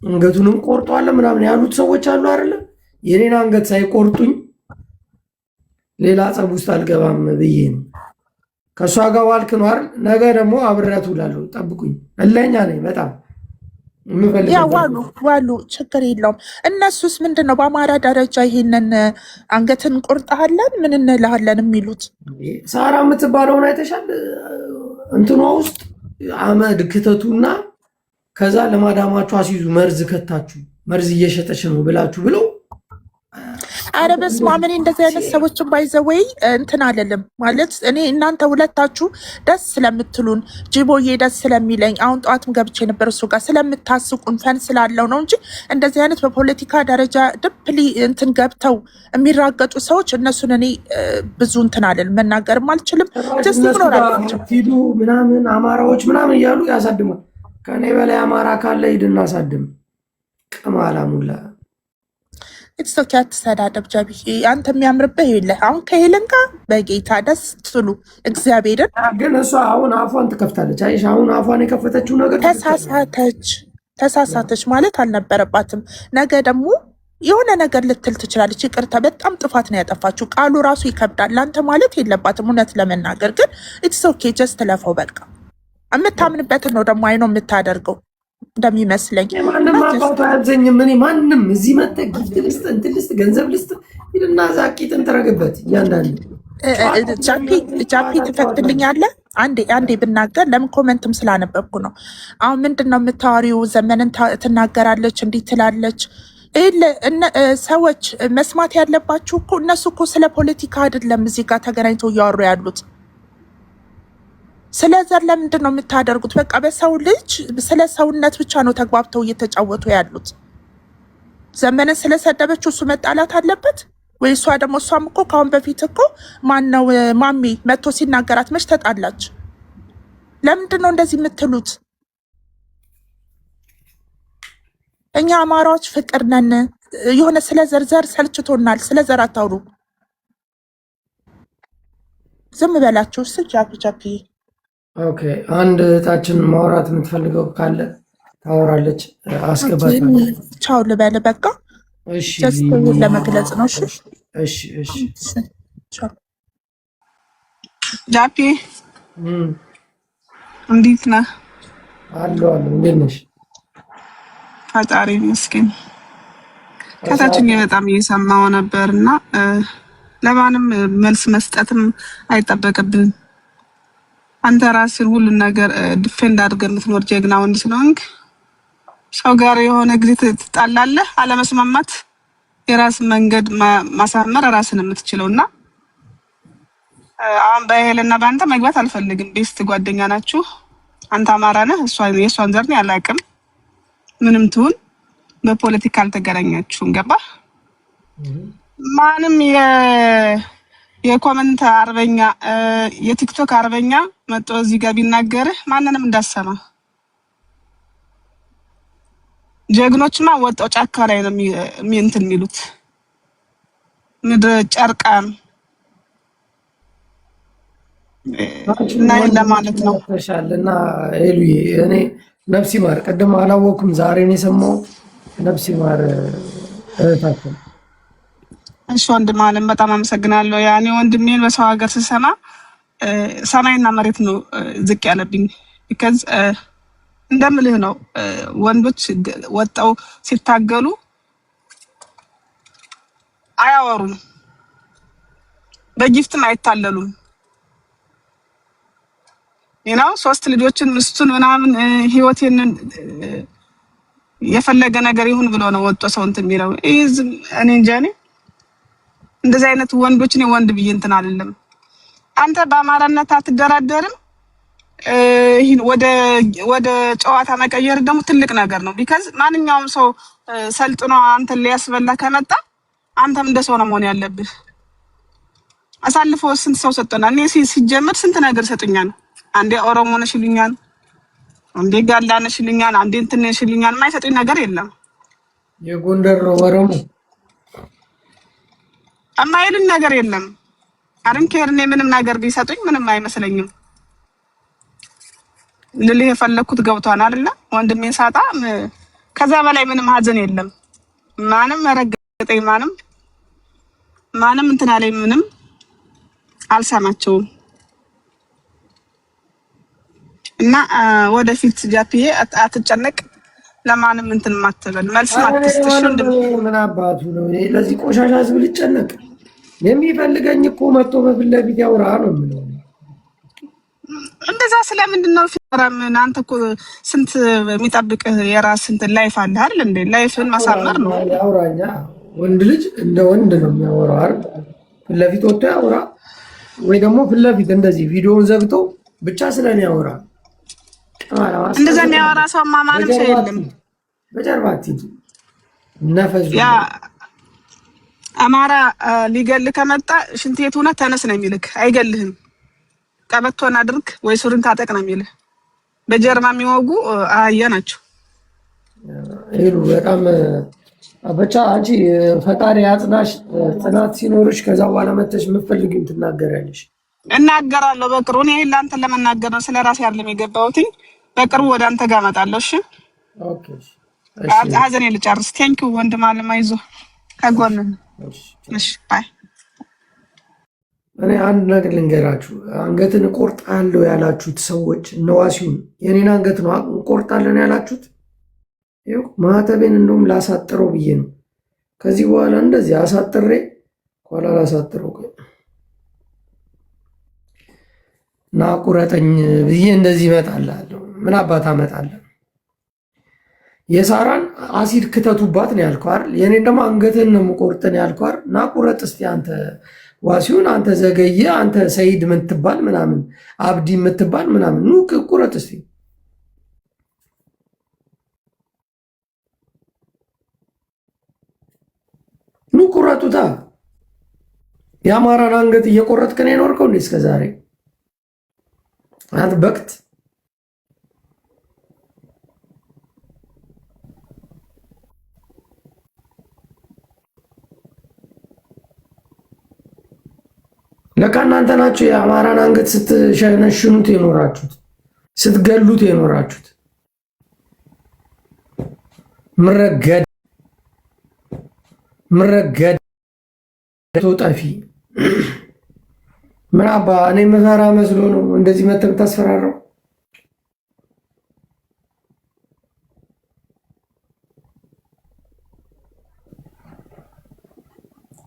አንገቱን እንቆርጠዋለን ምናምን ያሉት ሰዎች አሉ አይደለ? የኔን አንገት ሳይቆርጡኝ ሌላ ጸብ ውስጥ አልገባም ብዬ ነው። ከእሷ ጋር ዋልክ ነው አይደል? ነገ ደግሞ አብሬያት ውላለሁ። ጠብቁኝ። እለኛ ነኝ በጣም ያ ዋሉ ችግር የለውም። እነሱስ ምንድን ነው በአማራ ደረጃ ይሄንን አንገትን እንቆርጣለን ምን እንልሃለን የሚሉት? ሳራ የምትባለውን አይተሻል? እንትኗ ውስጥ አመድ ክተቱና ከዛ ለማዳማችሁ አስይዙ፣ መርዝ ከታችሁ መርዝ እየሸጠች ነው ብላችሁ ብለው። አረ በስመ አብ። እኔ እንደዚህ አይነት ሰዎችን ባይዘወይ እንትን አለልም ማለት እኔ እናንተ ሁለታችሁ ደስ ስለምትሉን ጅቦዬ ደስ ስለሚለኝ አሁን ጠዋትም ገብቼ ነበር እሱ ጋር ስለምታስቁን ፈን ስላለው ነው እንጂ እንደዚህ አይነት በፖለቲካ ደረጃ ድፕሊ እንትን ገብተው የሚራገጡ ሰዎች እነሱን እኔ ብዙ እንትን አለን መናገርም አልችልም። ጀስት ይኖራላቸው ሂዱ ምናምን አማራዎች ምናምን እያሉ ያሳድማል። ከኔ በላይ አማራ ካለ ሂድና አሳድም። ቅማላ ሙላ ኢትስ አትሰዳደብ ጃቢ። አንተ የሚያምርብህ የለ አሁን ከሄለን ጋር በጌታ ደስ ትሉ እግዚአብሔርን። ግን እሷ አሁን አፏን ትከፍታለች። አይሽ አሁን አፏን የከፈተችው ነገር ተሳሳተች ማለት አልነበረባትም። ነገ ደግሞ የሆነ ነገር ልትል ትችላለች። ይቅርታ በጣም ጥፋት ነው ያጠፋችው። ቃሉ ራሱ ይከብዳል። ለአንተ ማለት የለባትም እውነት ለመናገር ግን ኢትስ ኦኬ ጀስት ለፈው በቃ። የምታምንበትን ነው ደግሞ አይኖ የምታደርገው እንደሚመስለኝ። ማንም አባቱ አያዘኝም። እኔ ማንም እዚህ መጠ ጊፍት ልስጥ እንትን ልስጥ ገንዘብ ልስጥ ሂድና ዛቂትን ትረግበት እያንዳንዱ ጃፒ ትፈቅድልኛለህ? አንዴ ብናገር ለምን ኮመንትም ስላነበብኩ ነው። አሁን ምንድን ነው የምታወሪው? ዘመንን ትናገራለች እንዲህ ትላለች። ሰዎች መስማት ያለባችሁ እኮ እነሱ እኮ ስለ ፖለቲካ አይደለም እዚህ ጋር ተገናኝተው እያወሩ ያሉት። ስለ ዘር ለምንድን ነው የምታደርጉት? በቃ በሰው ልጅ ስለ ሰውነት ብቻ ነው ተግባብተው እየተጫወቱ ያሉት። ዘመንን ስለሰደበችው እሱ መጣላት አለበት? ወይ እሷ ደግሞ እሷም እኮ ከአሁን በፊት እኮ ማነው ማሜ መጥቶ ሲናገራት መች ተጣላች? ለምንድን ነው እንደዚህ የምትሉት? እኛ አማራዎች ፍቅር ነን። የሆነ ስለ ዘርዘር ሰልችቶናል። ስለ ዘር አታውሩ። ዝም በላችሁ። ስ ጃፒ ጃፒ ኦኬ። አንድ እህታችን ማውራት የምትፈልገው ካለ ታወራለች። አስገባት። ቻው ልበል በቃ። እሺ ለመግለጽ ነው። እሺ እሺ እሺ። ጃፒ እንዴት ነህ? አለሁ አለሁ። እንዴት ነሽ? ፈጣሪ ይመስገን። ከታችኛ በጣም እየሰማው ነበርና ለማንም መልስ መስጠትም አይጠበቅብንም። አንተ ራስን ሁሉን ነገር ዲፌንድ አድርገህ የምትኖር ጀግና ወንድ ስለሆንክ ሰው ጋር የሆነ ጊዜ ትጣላለህ። አለመስማማት የራስን መንገድ ማሳመር ራስን የምትችለውና አሁን በሄልና በአንተ መግባት አልፈልግም። ቤስት ጓደኛ ናችሁ። አንተ አማራ ነህ፣ የእሷን ዘር ነው ያላቅም። ምንም ትሁን በፖለቲካ አልተገናኛችሁም። ገባህ? ማንም የኮመንት አርበኛ የቲክቶክ አርበኛ መጥቶ እዚህ ጋር ቢናገርህ ማንንም እንዳሰማ። ጀግኖችማ ወጣው ጫካ ላይ ነው እንትን የሚሉት። ምድረ ጨርቃም እና ለማለት ነው እና ሄሉዬ እኔ ነፍሲ ማር ቀደም አላወኩም፣ ዛሬ ነው የሰማሁት። ነፍሲ ማር እህታችን። እሺ ወንድም አለም በጣም አመሰግናለሁ። ያኔ ወንድሜን በሰው ሀገር ስሰማ ሰማይና መሬት ነው ዝቅ ያለብኝ። ቢካዝ እንደምልህ ነው ወንዶች ወጣው ሲታገሉ አያወሩም፣ በጊፍትም አይታለሉም። ይናው 3 ልጆችን ምስቱን ምናምን ህይወቴን የፈለገ ነገር ይሁን ብሎ ነው ወጥቶ ሰው እንትን የሚለው። እኔ እንጃ እኔ እንደዚህ አይነት ወንዶች ነው ወንድ ብዬ እንትን አይደለም። አንተ በአማራነት አትደራደርም። ይሄን ወደ ጨዋታ መቀየር ደግሞ ትልቅ ነገር ነው። ቢካዝ ማንኛውም ሰው ሰልጥኖ አንተን ሊያስበላ ከመጣ አንተም እንደ ሰው ነው መሆን ያለብህ። አሳልፎ ስንት ሰው ሰጠና እኔ ሲጀምር ስንት ነገር ሰጡኛል። አንዴ ኦሮሞ ነሽ ይሉኛል፣ አንዴ ጋላ ነሽ ይሉኛል፣ አንዴ እንትን ነሽ ይሉኛል። የማይሰጡኝ ነገር የለም። የጎንደር ኦሮሞ የማይሉኝ ነገር የለም። አርንኬር እኔ ምንም ነገር ቢሰጡኝ ምንም አይመስለኝም። ልልህ የፈለኩት ገብቷን አይደለ? ወንድሜን ሳጣ ከዛ በላይ ምንም ሀዘን የለም። ማንም ረገጠኝ፣ ማንም እንትን አለኝ፣ ምንም አልሰማቸውም። እና ወደፊት ጃፒዬ አትጨነቅ፣ ለማንም እንትን ማትበል መልስ ማትስተሽ ምን አባቱ ነው ለዚህ ቆሻሻ ህዝብ ልጨነቅ? የሚፈልገኝ እኮ መጥቶ በፊት ለፊት ያውራ ነው የምለው። እንደዛ ስለምንድን ነው ፊራም? አንተ እኮ ስንት የሚጠብቅህ የራስ እንትን ላይፍ አለ አይደል እንዴ? ላይፍን ማሳመር ነው። ያውራኛ ወንድ ልጅ እንደ ወንድ ነው የሚያወራው አይደል? ፊት ለፊት ወጥቶ ያውራ፣ ወይ ደግሞ ፊት ለፊት እንደዚህ ቪዲዮውን ዘግቶ ብቻ ስለኔ ያውራ። እንደዛ የሚያወራ ሰው ማንም ሰው የለም። በጀርባ አትሂድ ነፈዙ። ያ አማራ ሊገል ከመጣ ሽንት ቤት ሆነ ተነስ ነው የሚልክ፣ አይገልህም። ቀበቶን አድርግ ወይ ሱሪን ታጠቅ ነው የሚልህ። በጀርባ የሚወጉ አህያ ናቸው። ይሉ በጣም ብቻ አንቺ ፈጣሪ አጽናሽ፣ ጽናት ሲኖርሽ ከዛ በኋላ መተሽ የምትፈልጊውን ትናገሪያለሽ። እናገራለሁ በቅርቡ። እኔ ለአንተ ለመናገር ነው፣ ስለ ራሴ አይደለም የገባሁትኝ። በቅርቡ ወደ አንተ ጋር እመጣለሁ። እሺ ኦኬ። ሀዘኔ ልጨርስ። ቴንኪው ወንድም አለም፣ አይዞህ ከጎንህ። እሺ ባይ። እኔ አንድ ነገር ልንገራችሁ። አንገትን እቆርጣለሁ ያላችሁት ሰዎች ነዋሲውን የኔን አንገት ነው እንቆርጣለን ያላችሁት። ይኸው ማህተቤን እንደውም ላሳጥረው ብዬ ነው። ከዚህ በኋላ እንደዚህ አሳጥሬ ኋላ ላሳጥረው እና ቁረጠኝ ብዬ እንደዚህ እመጣላለሁ። ምን አባት አመጣለሁ? የሳራን አሲድ ክተቱባት ነው ያልከው አይደል? የኔን ደግሞ አንገትን ነው የምቆርጥን ያልከው አይደል? እና ቁረጥ እስቲ አንተ ዋሲሁን፣ አንተ ዘገየ፣ አንተ ሰይድ የምትባል ምናምን አብዲ የምትባል ምናምን ኑ ቁረጥ እስቲ። ኑ ቁረጡታ። የአማራን አንገት እየቆረጥክ ነው የኖርከው እንዴ እስከ ዛሬ? አንተ በቅት ለካ እናንተ ናችሁ የአማራን አንገት ስትሸነሽኑት የኖራችሁት፣ ስትገሉት የኖራችሁት። ምረገድ ጠፊ ምን አባ እኔ መፈራ መስሎ ነው እንደዚህ መተህ ታስፈራራው?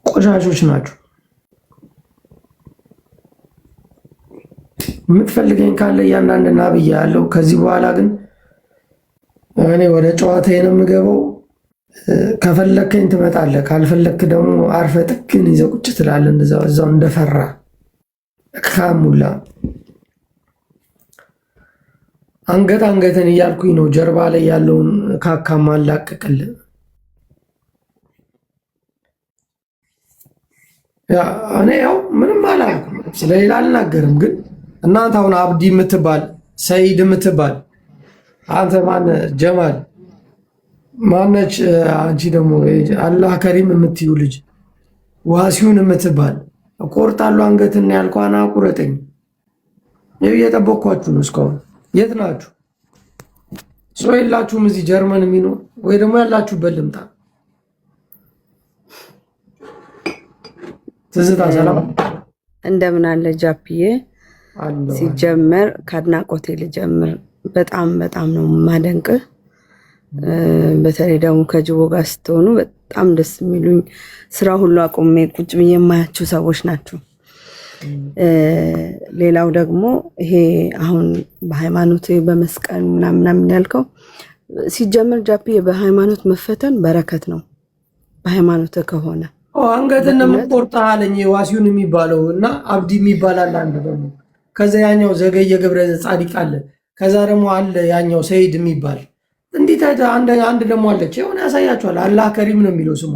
ቆሻሾች ናችሁ። የምትፈልገኝ ካለ እያንዳንድና ብዬ ያለው። ከዚህ በኋላ ግን እኔ ወደ ጨዋታዬ ነው የምገባው። ከፈለከኝ ትመጣለህ፣ ካልፈለክ ደግሞ አርፈ ጥግን ይዘህ ቁጭ ትላለህ። እዛው እንደፈራ ካሙላ አንገትን እያልኩኝ ነው ጀርባ ላይ ያለውን ካካ ማላቀቅልህ። እኔ ያው ምንም አላልኩም፣ ስለሌላ አልናገርም። ግን እናንተ አሁን አብዲ የምትባል ሰይድ የምትባል አንተ ማነህ ጀማል ማነች? አንቺ ደግሞ አላህ ከሪም የምትዩ ልጅ ዋሲውን የምትባል ቆርጣለሁ አንገትን ያልኳና ቁረጠኝ። እየጠበቅኳችሁ ነው። እስካሁን የት ናችሁ? ሰው የላችሁም እዚህ ጀርመን የሚኖር ወይ ደግሞ ያላችሁበት ልምጣ። ትዝታ ሰላም እንደምን አለ ጃፒዬ? ሲጀመር ከአድናቆቴ ልጀምር። በጣም ነው ማደንቅህ። በተለይ ደግሞ ከጅቦ ጋር ስትሆኑ በጣም ደስ የሚሉኝ ስራ ሁሉ አቁሜ ቁጭ ብዬ የማያችሁ ሰዎች ናቸው። ሌላው ደግሞ ይሄ አሁን በሃይማኖት በመስቀል ምናምን ያልከው ሲጀመር ጃፒዬ በሃይማኖት መፈተን በረከት ነው። በሃይማኖት ከሆነ አንገትን የምቆርጣ አለኝ ዋሲውን የሚባለው እና አብዲ የሚባላል አንድ ደግሞ ከዛ ያኛው ዘገየ ገብረ ጻዲቅ አለ። ከዛ ደግሞ አለ ያኛው ሰይድ የሚባል እንዴት አንድ ደግሞ አለች። የሆነ ያሳያችኋል። አላህ ከሪም ነው የሚለው ስሟ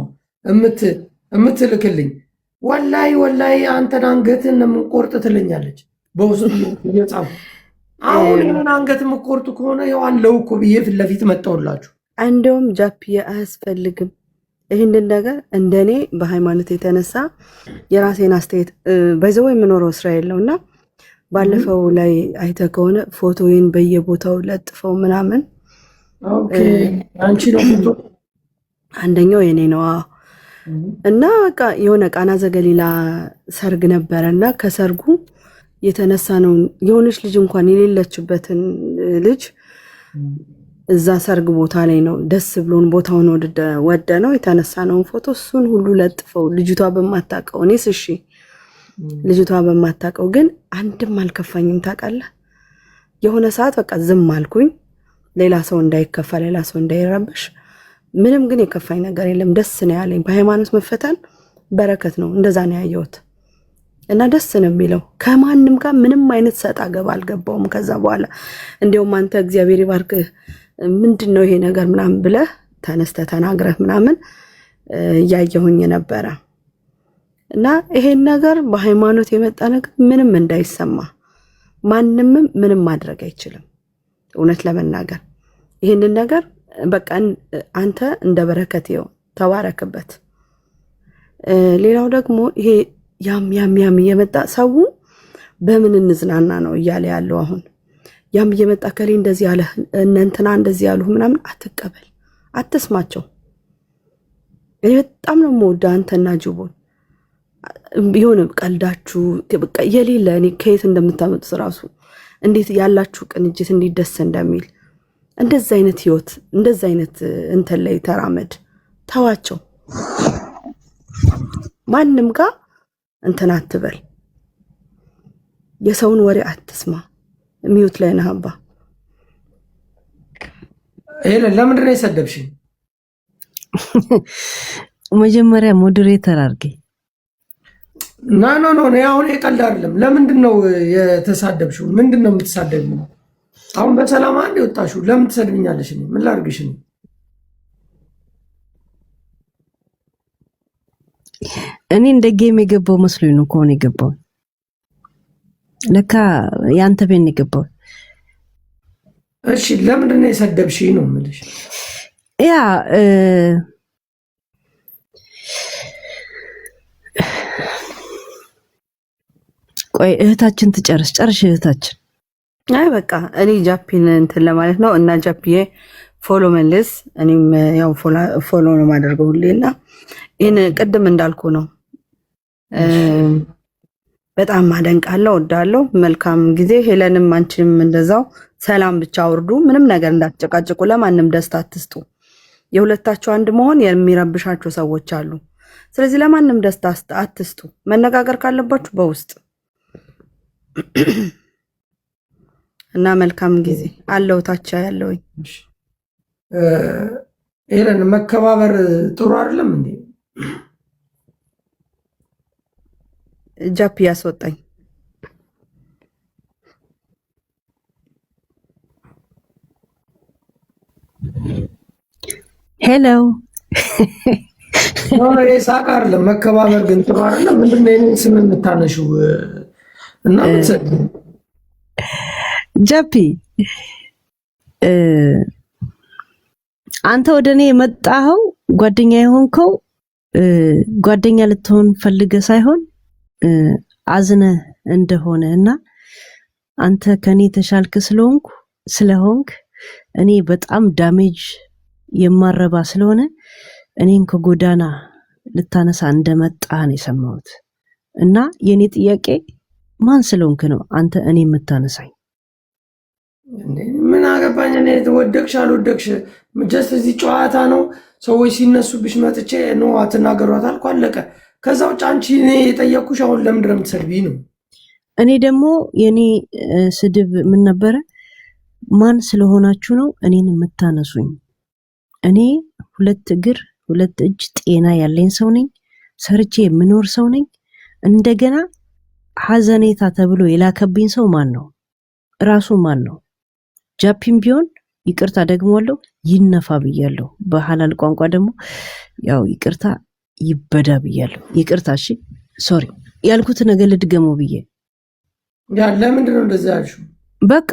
እምትልክልኝ ወላይ አንተን አንገትን የምቆርጥ ትለኛለች በውስጡ እየጻፉ። አሁን የሆነ አንገት የምቆርጡ ከሆነ ያው አለው እኮ ብዬ ፊት ለፊት መጣሁላችሁ። እንደውም ጃፒዬ አያስፈልግም ይህንን ነገር እንደኔ በሃይማኖት የተነሳ የራሴን አስተያየት በዛው የምኖረው እስራኤል ነው እና ባለፈው ላይ አይተህ ከሆነ ፎቶዬን በየቦታው ለጥፈው ምናምን አንቺ ነው ፎቶ አንደኛው የኔ ነው እና በቃ የሆነ ቃና ዘገሊላ ሰርግ ነበረ እና ከሰርጉ የተነሳ ነው የሆነች ልጅ እንኳን የሌለችበትን ልጅ እዛ ሰርግ ቦታ ላይ ነው ደስ ብሎን ቦታውን ወደ ነው የተነሳ ነው ፎቶ እሱን ሁሉ ለጥፈው ልጅቷ በማታውቀው እኔስ እሺ ልጅቷ በማታውቀው ግን አንድም አልከፋኝም። ታውቃለህ የሆነ ሰዓት በቃ ዝም አልኩኝ። ሌላ ሰው እንዳይከፋ ሌላ ሰው እንዳይረበሽ ምንም ግን የከፋኝ ነገር የለም። ደስ ነው ያለኝ። በሃይማኖት መፈተን በረከት ነው። እንደዛ ነው ያየሁት እና ደስ ነው የሚለው። ከማንም ጋር ምንም አይነት ሰጣ ገባ አልገባውም። ከዛ በኋላ እንዲያውም አንተ እግዚአብሔር ይባርክህ ምንድነው ይሄ ነገር ምናምን ብለህ ተነስተህ ተናግረህ ምናምን እያየሁኝ ነበረ እና ይሄን ነገር በሃይማኖት የመጣ ነገር ምንም እንዳይሰማ ማንንም ምንም ማድረግ አይችልም። እውነት ለመናገር ይሄንን ነገር በቃ አንተ እንደ በረከት ይው ተባረክበት። ሌላው ደግሞ ይሄ ያም እየመጣ ሰው በምን እንዝናና ነው እያለ ያለው አሁን ያም እየመጣ ከሌ እንደዚህ ያለ እንትና እንደዚህ ያሉ ምናምን አትቀበል፣ አትስማቸው። እኔ በጣም ነው የምወደው አንተና ጅቦን ቢሆን ቀልዳችሁ በቃ የሌለ እኔ ከየት እንደምታመጡት ራሱ እንዴት ያላችሁ ቅንጅት እንዴት ደስ እንደሚል እንደዛ አይነት ህይወት እንደዛ አይነት እንትን ላይ ተራመድ። ተዋቸው። ማንም ጋር እንትን አትበል። የሰውን ወሬ አትስማ። ሚውት ላይ ነህ አባ። ለምንድን ነው የሰደብሽኝ? መጀመሪያ ሞዴሬተር አድርጌ ኖ አሁን የቀልድ አይደለም። ለምንድን ነው የተሳደብሽው? ምንድን ነው የምትሳደብኝ? አሁን በሰላም አንድ የወጣሽው ለምን ትሰድብኛለሽ? ምን ላድርግሽ? እኔ እንደ ጌም የገባው መስሎኝ ነው ከሆነ የገባው ለካ ያንተ ቤት ነው የገባው። እሺ ለምንድን ነው የሰደብሽኝ ነው የምልሽ? ያ ቆይ እህታችን ትጨርስ እህታችን። አይ በቃ እኔ ጃፒን እንትን ለማለት ነው እና ጃፒዬ ፎሎ መልስ። እኔም ያው ፎሎ ነው ማደርገው ሁሌና ይሄን ቅድም እንዳልኩ ነው። በጣም አደንቃለሁ፣ ወዳለሁ። መልካም ጊዜ። ሄለንም አንቺንም እንደዛው ሰላም ብቻ አውርዱ። ምንም ነገር እንዳትጨቃጭቁ፣ ለማንም ደስታ አትስጡ። የሁለታችሁ አንድ መሆን የሚረብሻቸው ሰዎች አሉ። ስለዚህ ለማንም ደስታ አትስጡ። መነጋገር ካለባችሁ በውስጥ እና መልካም ጊዜ አለው። ታቻ ያለውኝ ሄለን መከባበር ጥሩ አይደለም እንዴ? ጃፒ ያስወጣኝ። ሄሎ ነው የሳቅ አይደለም። መከባበር ግን ጥሩ አይደለም። ምንድነው የኔን ስም የምታነሺው? እና ጃፒ አንተ ወደ እኔ የመጣኸው ጓደኛ የሆንከው ጓደኛ ልትሆን ፈልገ ሳይሆን አዝነ እንደሆነ እና አንተ ከኔ ተሻልክ ስለሆንክ እኔ በጣም ዳሜጅ የማረባ ስለሆነ እኔን ከጎዳና ልታነሳ እንደመጣ ነው የሰማሁት። እና የኔ ጥያቄ ማን ስለሆንክ ነው አንተ እኔ የምታነሳኝ? ምን አገባኝ እኔ ወደቅሽ አልወደቅሽ፣ ጀስት እዚህ ጨዋታ ነው። ሰዎች ሲነሱብሽ መጥቼ ነው አትናገሯት አልኩ፣ አለቀ። ከዛ ውጭ አንቺ እኔ የጠየኩሽ አሁን ለምንድን ነው የምትሰድቢኝ ነው? እኔ ደግሞ የኔ ስድብ ምን ነበረ? ማን ስለሆናችሁ ነው እኔን የምታነሱኝ? እኔ 2 እግር 2 እጅ ጤና ያለኝ ሰው ነኝ። ሰርቼ የምኖር ሰው ነኝ። እንደገና ሐዘኔታ ተብሎ የላከብኝ ሰው ማን ነው? ራሱ ማን ነው? ጃፒም ቢሆን ይቅርታ ደግሞዋለሁ፣ ይነፋ ብያለሁ። በሐላል ቋንቋ ደግሞ ያው ይቅርታ ይበዳ ብያለሁ። ይቅርታ እሺ፣ ሶሪ ያልኩት ነገር ልድገመው ብዬ ያ ለምንድን ነው እንደዛ ያልሽው? በቃ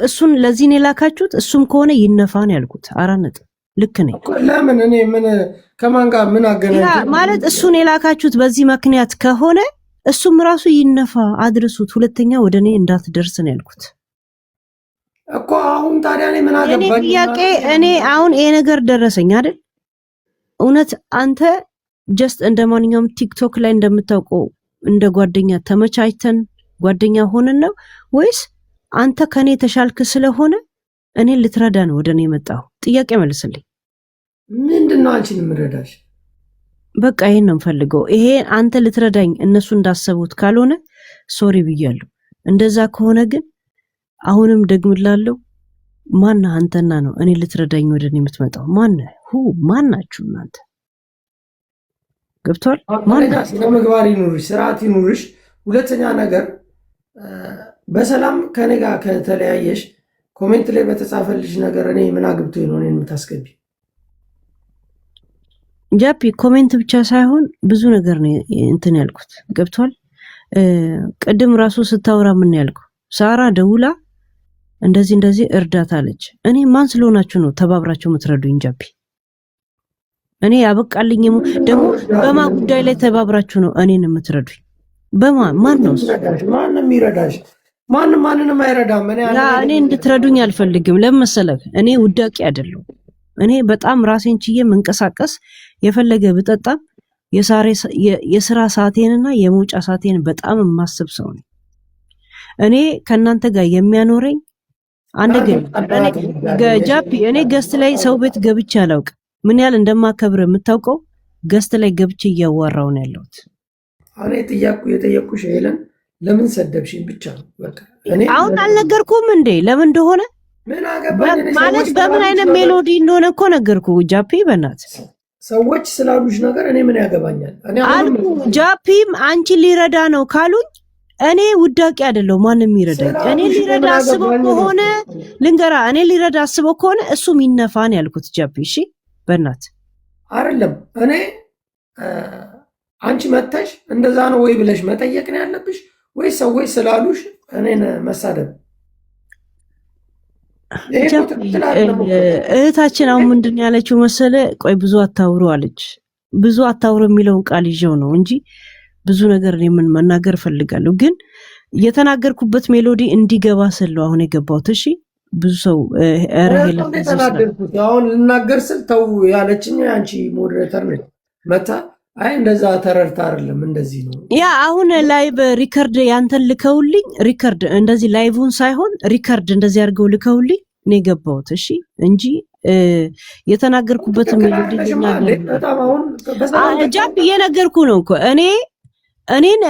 እሱን ለዚህ ነው የላካችሁት። እሱም ከሆነ ይነፋ ነው ያልኩት። 4 ነጥብ ልክ ነኝ። ለምን እኔ ምን ከማን ጋር ምን አገናኝ ማለት እሱን የላካችሁት በዚህ ምክንያት ከሆነ እሱም ራሱ ይነፋ አድርሱት። ሁለተኛ ወደ እኔ እንዳትደርስ ነው ያልኩት እኮ። አሁን ታዲያ እኔ ምን አገባኝ? እኔ ጥያቄ እኔ አሁን ይሄ ነገር ደረሰኝ አይደል? እውነት አንተ ጀስት እንደ ማንኛውም ቲክቶክ ላይ እንደምታውቀው እንደ ጓደኛ ተመቻችተን ጓደኛ ሆነን ነው ወይስ አንተ ከኔ ተሻልክ ስለሆነ እኔ ልትረዳ ነው ወደ እኔ የመጣው? ጥያቄ መልስልኝ። ምንድነው አንቺን ምረዳሽ? በቃ ይሄን ነው የምፈልገው። ይሄ አንተ ልትረዳኝ እነሱ እንዳሰቡት ካልሆነ ሶሪ ብያለሁ። እንደዛ ከሆነ ግን አሁንም ደግምላለሁ። ማን አንተና ነው እኔ ልትረዳኝ ወደ እኔ የምትመጣው? ማን ናችሁ እናንተ? ገብቷል? ምግባር ይኑርሽ፣ ስርዓት ይኑርሽ። ሁለተኛ ነገር በሰላም ከኔ ጋር ከተለያየሽ ኮሜንት ላይ በተጻፈልሽ ነገር እኔ ምን አግብቶ ነው እኔን የምታስገቢ? ጃፒ ኮሜንት ብቻ ሳይሆን ብዙ ነገር ነው እንትን ያልኩት። ገብቷል? ቅድም ራሱ ስታወራ ምን ያልኩ? ሳራ ደውላ እንደዚህ እርዳታ አለች። እኔ ማን ስለሆናችሁ ነው ተባብራችሁ የምትረዱኝ? ጃፒ እኔ ያበቃልኝ ደግሞ በማ ጉዳይ ላይ ተባብራችሁ ነው እኔን የምትረዱኝ? ማን ነው? ማንም ይረዳሽ? ማንንም አይረዳም። እኔ እንድትረዱኝ አልፈልግም። ለምን መሰለህ? እኔ ውዳቂ አይደለሁ። እኔ በጣም ራሴን ችዬ መንቀሳቀስ የፈለገ ብጠጣም የስራ ሰዓቴንና የመውጫ ሰዓቴን በጣም የማስብ ሰው ነኝ። እኔ ከእናንተ ጋር የሚያኖረኝ አንድ ግን ጃፒ እኔ ገስት ላይ ሰው ቤት ገብቼ አላውቅ። ምን ያህል እንደማከብር የምታውቀው ገስት ላይ ገብቼ እያዋራው ነው ያለሁት። እኔ የጠየኩሽ ሄለን ለምን ሰደብሽኝ ብቻ ነው። በቃ እኔ አሁን አልነገርኩም እንዴ ለምን እንደሆነ? ማለት በምን አይነት ሜሎዲ እንደሆነ እኮ ነገርኩ ጃፒ። በእናት ሰዎች ስላሉሽ ነገር እኔ ምን ያገባኛል? አልኩ ጃፒም አንቺ ሊረዳ ነው ካሉኝ እኔ ውዳቂ አይደለሁ። ማንም ይረዳኝ። እኔ ሊረዳ አስበው ከሆነ ልንገራ፣ እኔ ሊረዳ አስበው ከሆነ እሱም ይነፋን ያልኩት ጃፒ። እሺ በእናት አይደለም እኔ አንቺ መተሽ እንደዛ ነው ወይ ብለሽ መጠየቅ ነው ያለብሽ ወይ ሰዎች ስላሉሽ እኔን መሳደብ? እህታችን አሁን ምንድን ያለችው መሰለ? ቆይ ብዙ አታውሩ አለች። ብዙ አታውሩ የሚለውን ቃል ይዤው ነው እንጂ ብዙ ነገር ምን መናገር እፈልጋለሁ፣ ግን የተናገርኩበት ሜሎዲ እንዲገባ ስለው አሁን የገባሁት። እሺ ብዙ ሰው ተናገርኩት አሁን ልናገር ስል ተው ያለችኝ አንቺ ሞዴሬተር ነች መታ አይ እንደዛ ተረድታ አይደለም እንደዚህ ነው። ያ አሁን ላይቭ ሪከርድ ያንተን ልከውልኝ ሪከርድ እንደዚህ ላይቭን ሳይሆን ሪከርድ እንደዚህ አድርገው ልከውልኝ ነው የገባሁት። እሺ እንጂ የተናገርኩበት ሜሎዲ ጃፕ እየነገርኩ ነው እኮ እኔን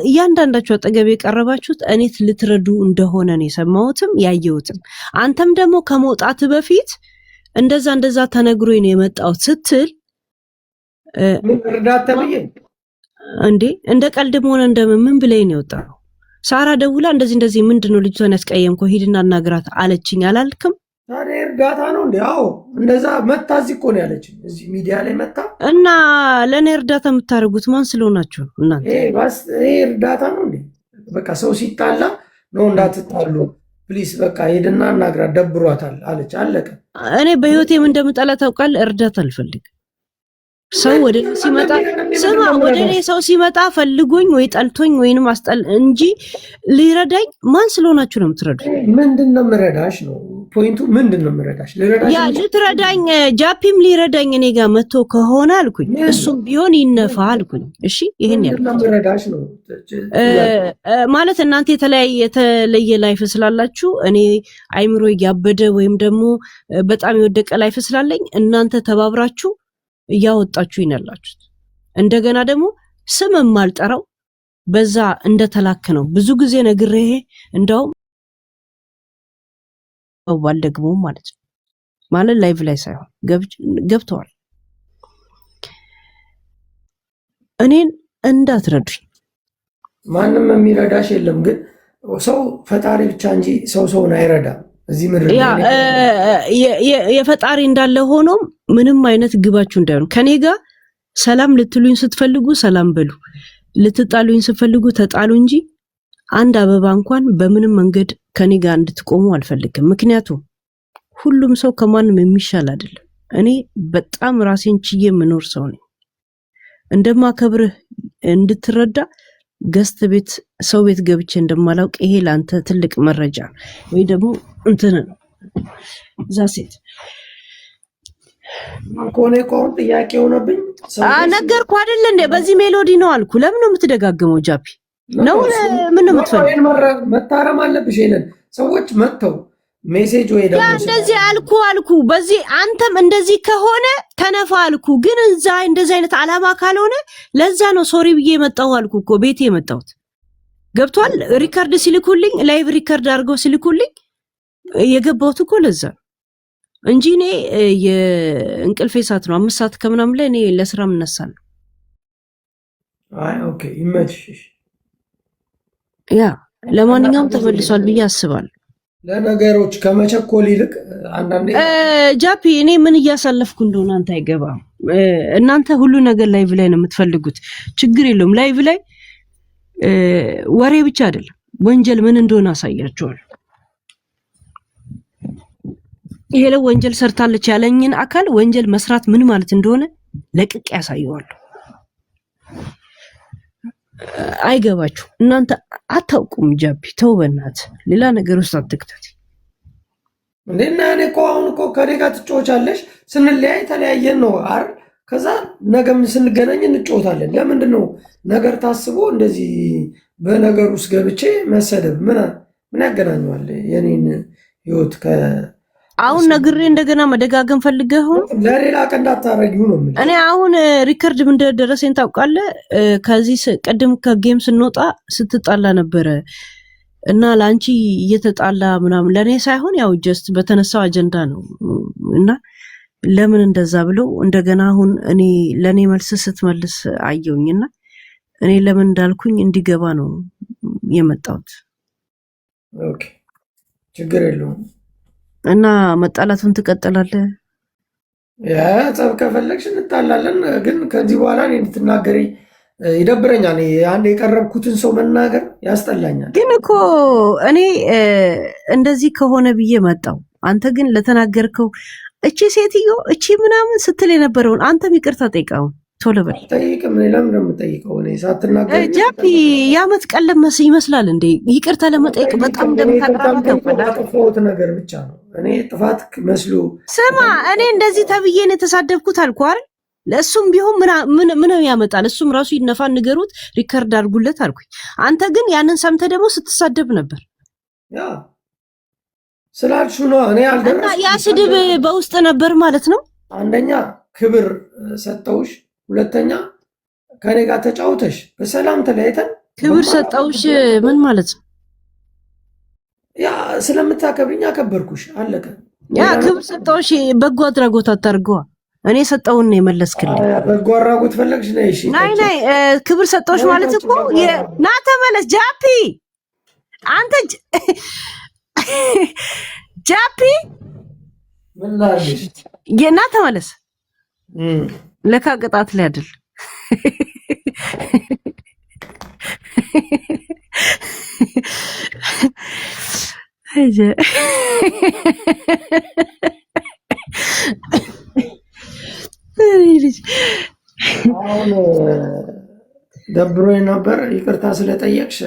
እያንዳንዳችሁ አጠገብ የቀረባችሁት እኔት ልትረዱ እንደሆነ ነው የሰማሁትም ያየሁትም። አንተም ደግሞ ከመውጣት በፊት እንደዛ ተነግሮኝ ነው የመጣሁት ስትል እርዳታ ብዬ እንዴ እንደ ቀልድም ሆነ ምን ብለኝ ነው የወጣው? ሳራ ደውላ እንደዚህ ምንድነው ልጅቷን ያስቀየምከው ሂድና አናግራት አለችኝ አላልክም? ታዲያ እርዳታ ነው እንዴ? አዎ እንደዛ መታ እዚህ እኮ ነው ያለችኝ እዚህ ሚዲያ ላይ መታ። እና ለኔ እርዳታ የምታደርጉት ማን ስለሆናችሁ ነው እናንተ? ይሄ እርዳታ ነው እንዴ? በቃ ሰው ሲጣላ ነው እንዳትጣሉ ፕሊስ በቃ ሂድና አናግራት ደብሯታል አለች አለቀ። እኔ በህይወቴም እንደምጠላ ታውቃለህ። እርዳታ አልፈልግም። ሰው ወደ ሲመጣ ስማ ወደ እኔ ሰው ሲመጣ ፈልጎኝ ወይ ጠልቶኝ ወይንም አስጠል እንጂ ሊረዳኝ ማን ስለሆናችሁ ነው የምትረዱኝ? ምንድነው ምረዳሽ ነው ፖይንቱ? ምንድነው ምረዳሽ? ያ ልትረዳኝ ጃፒም ሊረዳኝ እኔ ጋር መጥቶ ከሆነ አልኩኝ እሱም ቢሆን ይነፋ አልኩኝ። እሺ ይሄን ያለው ምረዳሽ ነው ማለት እናንተ የተለየ ላይፍ ስላላችሁ እኔ አይምሮ ያበደ ወይም ደግሞ በጣም የወደቀ ላይፍ ስላለኝ እናንተ ተባብራችሁ እያወጣችሁ ይነላችሁት። እንደገና ደግሞ ስም ማልጠራው በዛ እንደተላከ ነው ብዙ ጊዜ ነግሬ እንደውም አዋል ደግሞ ማለት ነው ማለት ላይቭ ላይ ሳይሆን ገብተዋል። እኔን እንዳትረዱኝ ማንም የሚረዳሽ የለም። ግን ሰው ፈጣሪ ብቻ እንጂ ሰውን አይረዳም። እዚህ ምድር የፈጣሪ እንዳለ ሆኖም ምንም አይነት ግባችሁ እንዳይሆን ከኔ ጋር ሰላም ልትሉኝ ስትፈልጉ ሰላም በሉ፣ ልትጣሉኝ ስትፈልጉ ተጣሉ እንጂ አንድ አበባ እንኳን በምንም መንገድ ከኔ ጋር እንድትቆሙ አልፈልግም። ምክንያቱም ሁሉም ሰው ከማንም የሚሻል አይደለም። እኔ በጣም ራሴን ችዬ የምኖር ሰው ነኝ። እንደማከብርህ እንድትረዳ ገስት ቤት ሰው ቤት ገብቼ እንደማላውቅ ይሄ ላንተ ትልቅ መረጃ ወይ ደግሞ እንትን ነው። ዛሴት ማንኮኔ ቆን ጥያቄ ሆነብኝ ነገርኩ አይደል እንዴ? በዚህ ሜሎዲ ነው አልኩ። ለምን ነው የምትደጋግመው? ጃፒ ነው ምን ነው የምትፈልግ? መታረም አለብሽ። ይሄንን ሰዎች መጥተው ሜሴጅ ወይ ደግሞ እንደዚህ አልኩ በዚህ አንተም እንደዚህ ከሆነ ተነፋ አልኩ። ግን እዛ እንደዚህ አይነት አላማ ካልሆነ ለዛ ነው ሶሪ ብዬ መጣሁ አልኩ እኮ ቤቴ የመጣሁት ገብቷል። ሪከርድ ሲልኩልኝ ላይቭ ሪከርድ አድርገው ሲልኩልኝ የገባሁት እኮ ለዛ እንጂ እኔ የእንቅልፌ ሰዓት ነው 5 ሰዓት ከምናምን ላይ እኔ ለስራ እነሳለሁ። አይ ኦኬ ይመችሽ። ያ ለማንኛውም ተመልሷል ብዬ አስባለሁ። ለነገሮች ከመቸኮል ይልቅ አንዳንዴ ጃፒ እኔ ምን እያሳለፍኩ እንደሆነ አንተ አይገባም። እናንተ ሁሉ ነገር ላይቭ ላይ ነው የምትፈልጉት። ችግር የለውም። ላይቭ ላይ ወሬ ብቻ አይደለም ወንጀል ምን እንደሆነ አሳያቸዋለሁ። ይሄ ለወንጀል ሰርታለች ያለኝን አካል ወንጀል መስራት ምን ማለት እንደሆነ ለቅቅ ያሳየዋለሁ። አይገባችሁ እናንተ አታውቁም። ጃፒ ተው በእናትህ ሌላ ነገር ውስጥ አትክተት። እንደና እኔ እኮ አሁን እኮ ከኔ ጋር ትጫወቻለሽ። ስንለያይ ተለያየን ነው አይደል? ከዛ ነገም ስንገናኝ እንጫወታለን። ለምንድን ነው ነገር ታስቦ እንደዚህ በነገር ውስጥ ገብቼ መሰደብ ምን ያገናኘዋል የኔን ህይወት አሁን ነግሬ እንደገና መደጋገም ፈልገህ ለሌላ ቀን እንዳታረጊው ነው የምልህ። እኔ አሁን ሪከርድ ምን እንደደረሰኝ ታውቃለህ? ከዚህ ቀደም ከጌም ስንወጣ ስትጣላ ነበረ እና ላንቺ እየተጣላ ምናምን ለኔ ሳይሆን ያው ጀስት በተነሳው አጀንዳ ነው እና ለምን እንደዛ ብለው እንደገና አሁን እኔ ለኔ መልስ ስትመልስ አየውኝና እኔ ለምን እንዳልኩኝ እንዲገባ ነው የመጣሁት። ኦኬ ችግር የለውም። እና መጣላቱን ትቀጥላለህ? ያ ጸብ ከፈለግሽ እንጣላለን፣ ግን ከዚህ በኋላ እኔ እንድትናገሪ ይደብረኛል። አንድ የቀረብኩትን ሰው መናገር ያስጠላኛል። ግን እኮ እኔ እንደዚህ ከሆነ ብዬ መጣው። አንተ ግን ለተናገርከው እቺ ሴትዮ እቺ ምናምን ስትል የነበረውን አንተም ይቅርታ ጠይቀው ቶሎ በል። ጠይቅም ለምን ነው የምጠይቀው? እኔ ሳትናገር ጃፒ የዓመት ቀለብ ይመስላል እንዴ? ይቅርታ ለመጠየቅ በጣም እንደምታጠፋሁት ነገር ብቻ ነው። እኔ ጥፋት መስሎ ስማ፣ እኔ እንደዚህ ተብዬ ነው የተሳደብኩት አልኩ አይደል? ለእሱም ቢሆን ምን ያመጣል? እሱም ራሱ ይነፋ ንገሩት፣ ሪከርድ አድርጉለት አልኩኝ። አንተ ግን ያንን ሰምተህ ደግሞ ስትሳደብ ነበር። ያ ስላልሹ ነው እኔ አልደረስኩም። እና ያ ስድብ በውስጥ ነበር ማለት ነው። አንደኛ ክብር ሰጠውሽ፣ ሁለተኛ ከኔ ጋር ተጫውተሽ በሰላም ተለያይተን ክብር ሰጠውሽ ምን ማለት ነው? ያ ስለምታከብሪኝ አከበርኩሽ፣ አለቀ። ያ ክብር ሰጠውሽ በጎ አድራጎት አታርገዋ። እኔ ሰጠውን ነው የመለስክልኝ። በጎ አድራጎት ፈለግሽ ነው? እሺ ናይ ክብር ሰጠውሽ ማለት እኮ ና ተመለስ ጃፒ፣ አንተ ጃፒ ምን ላድርግሽ? ና ተመለስ። ለካ ቅጣት ላይ አይደል አሁን ደብሮኝ ነበር። ይቅርታ ስለጠየቅሽ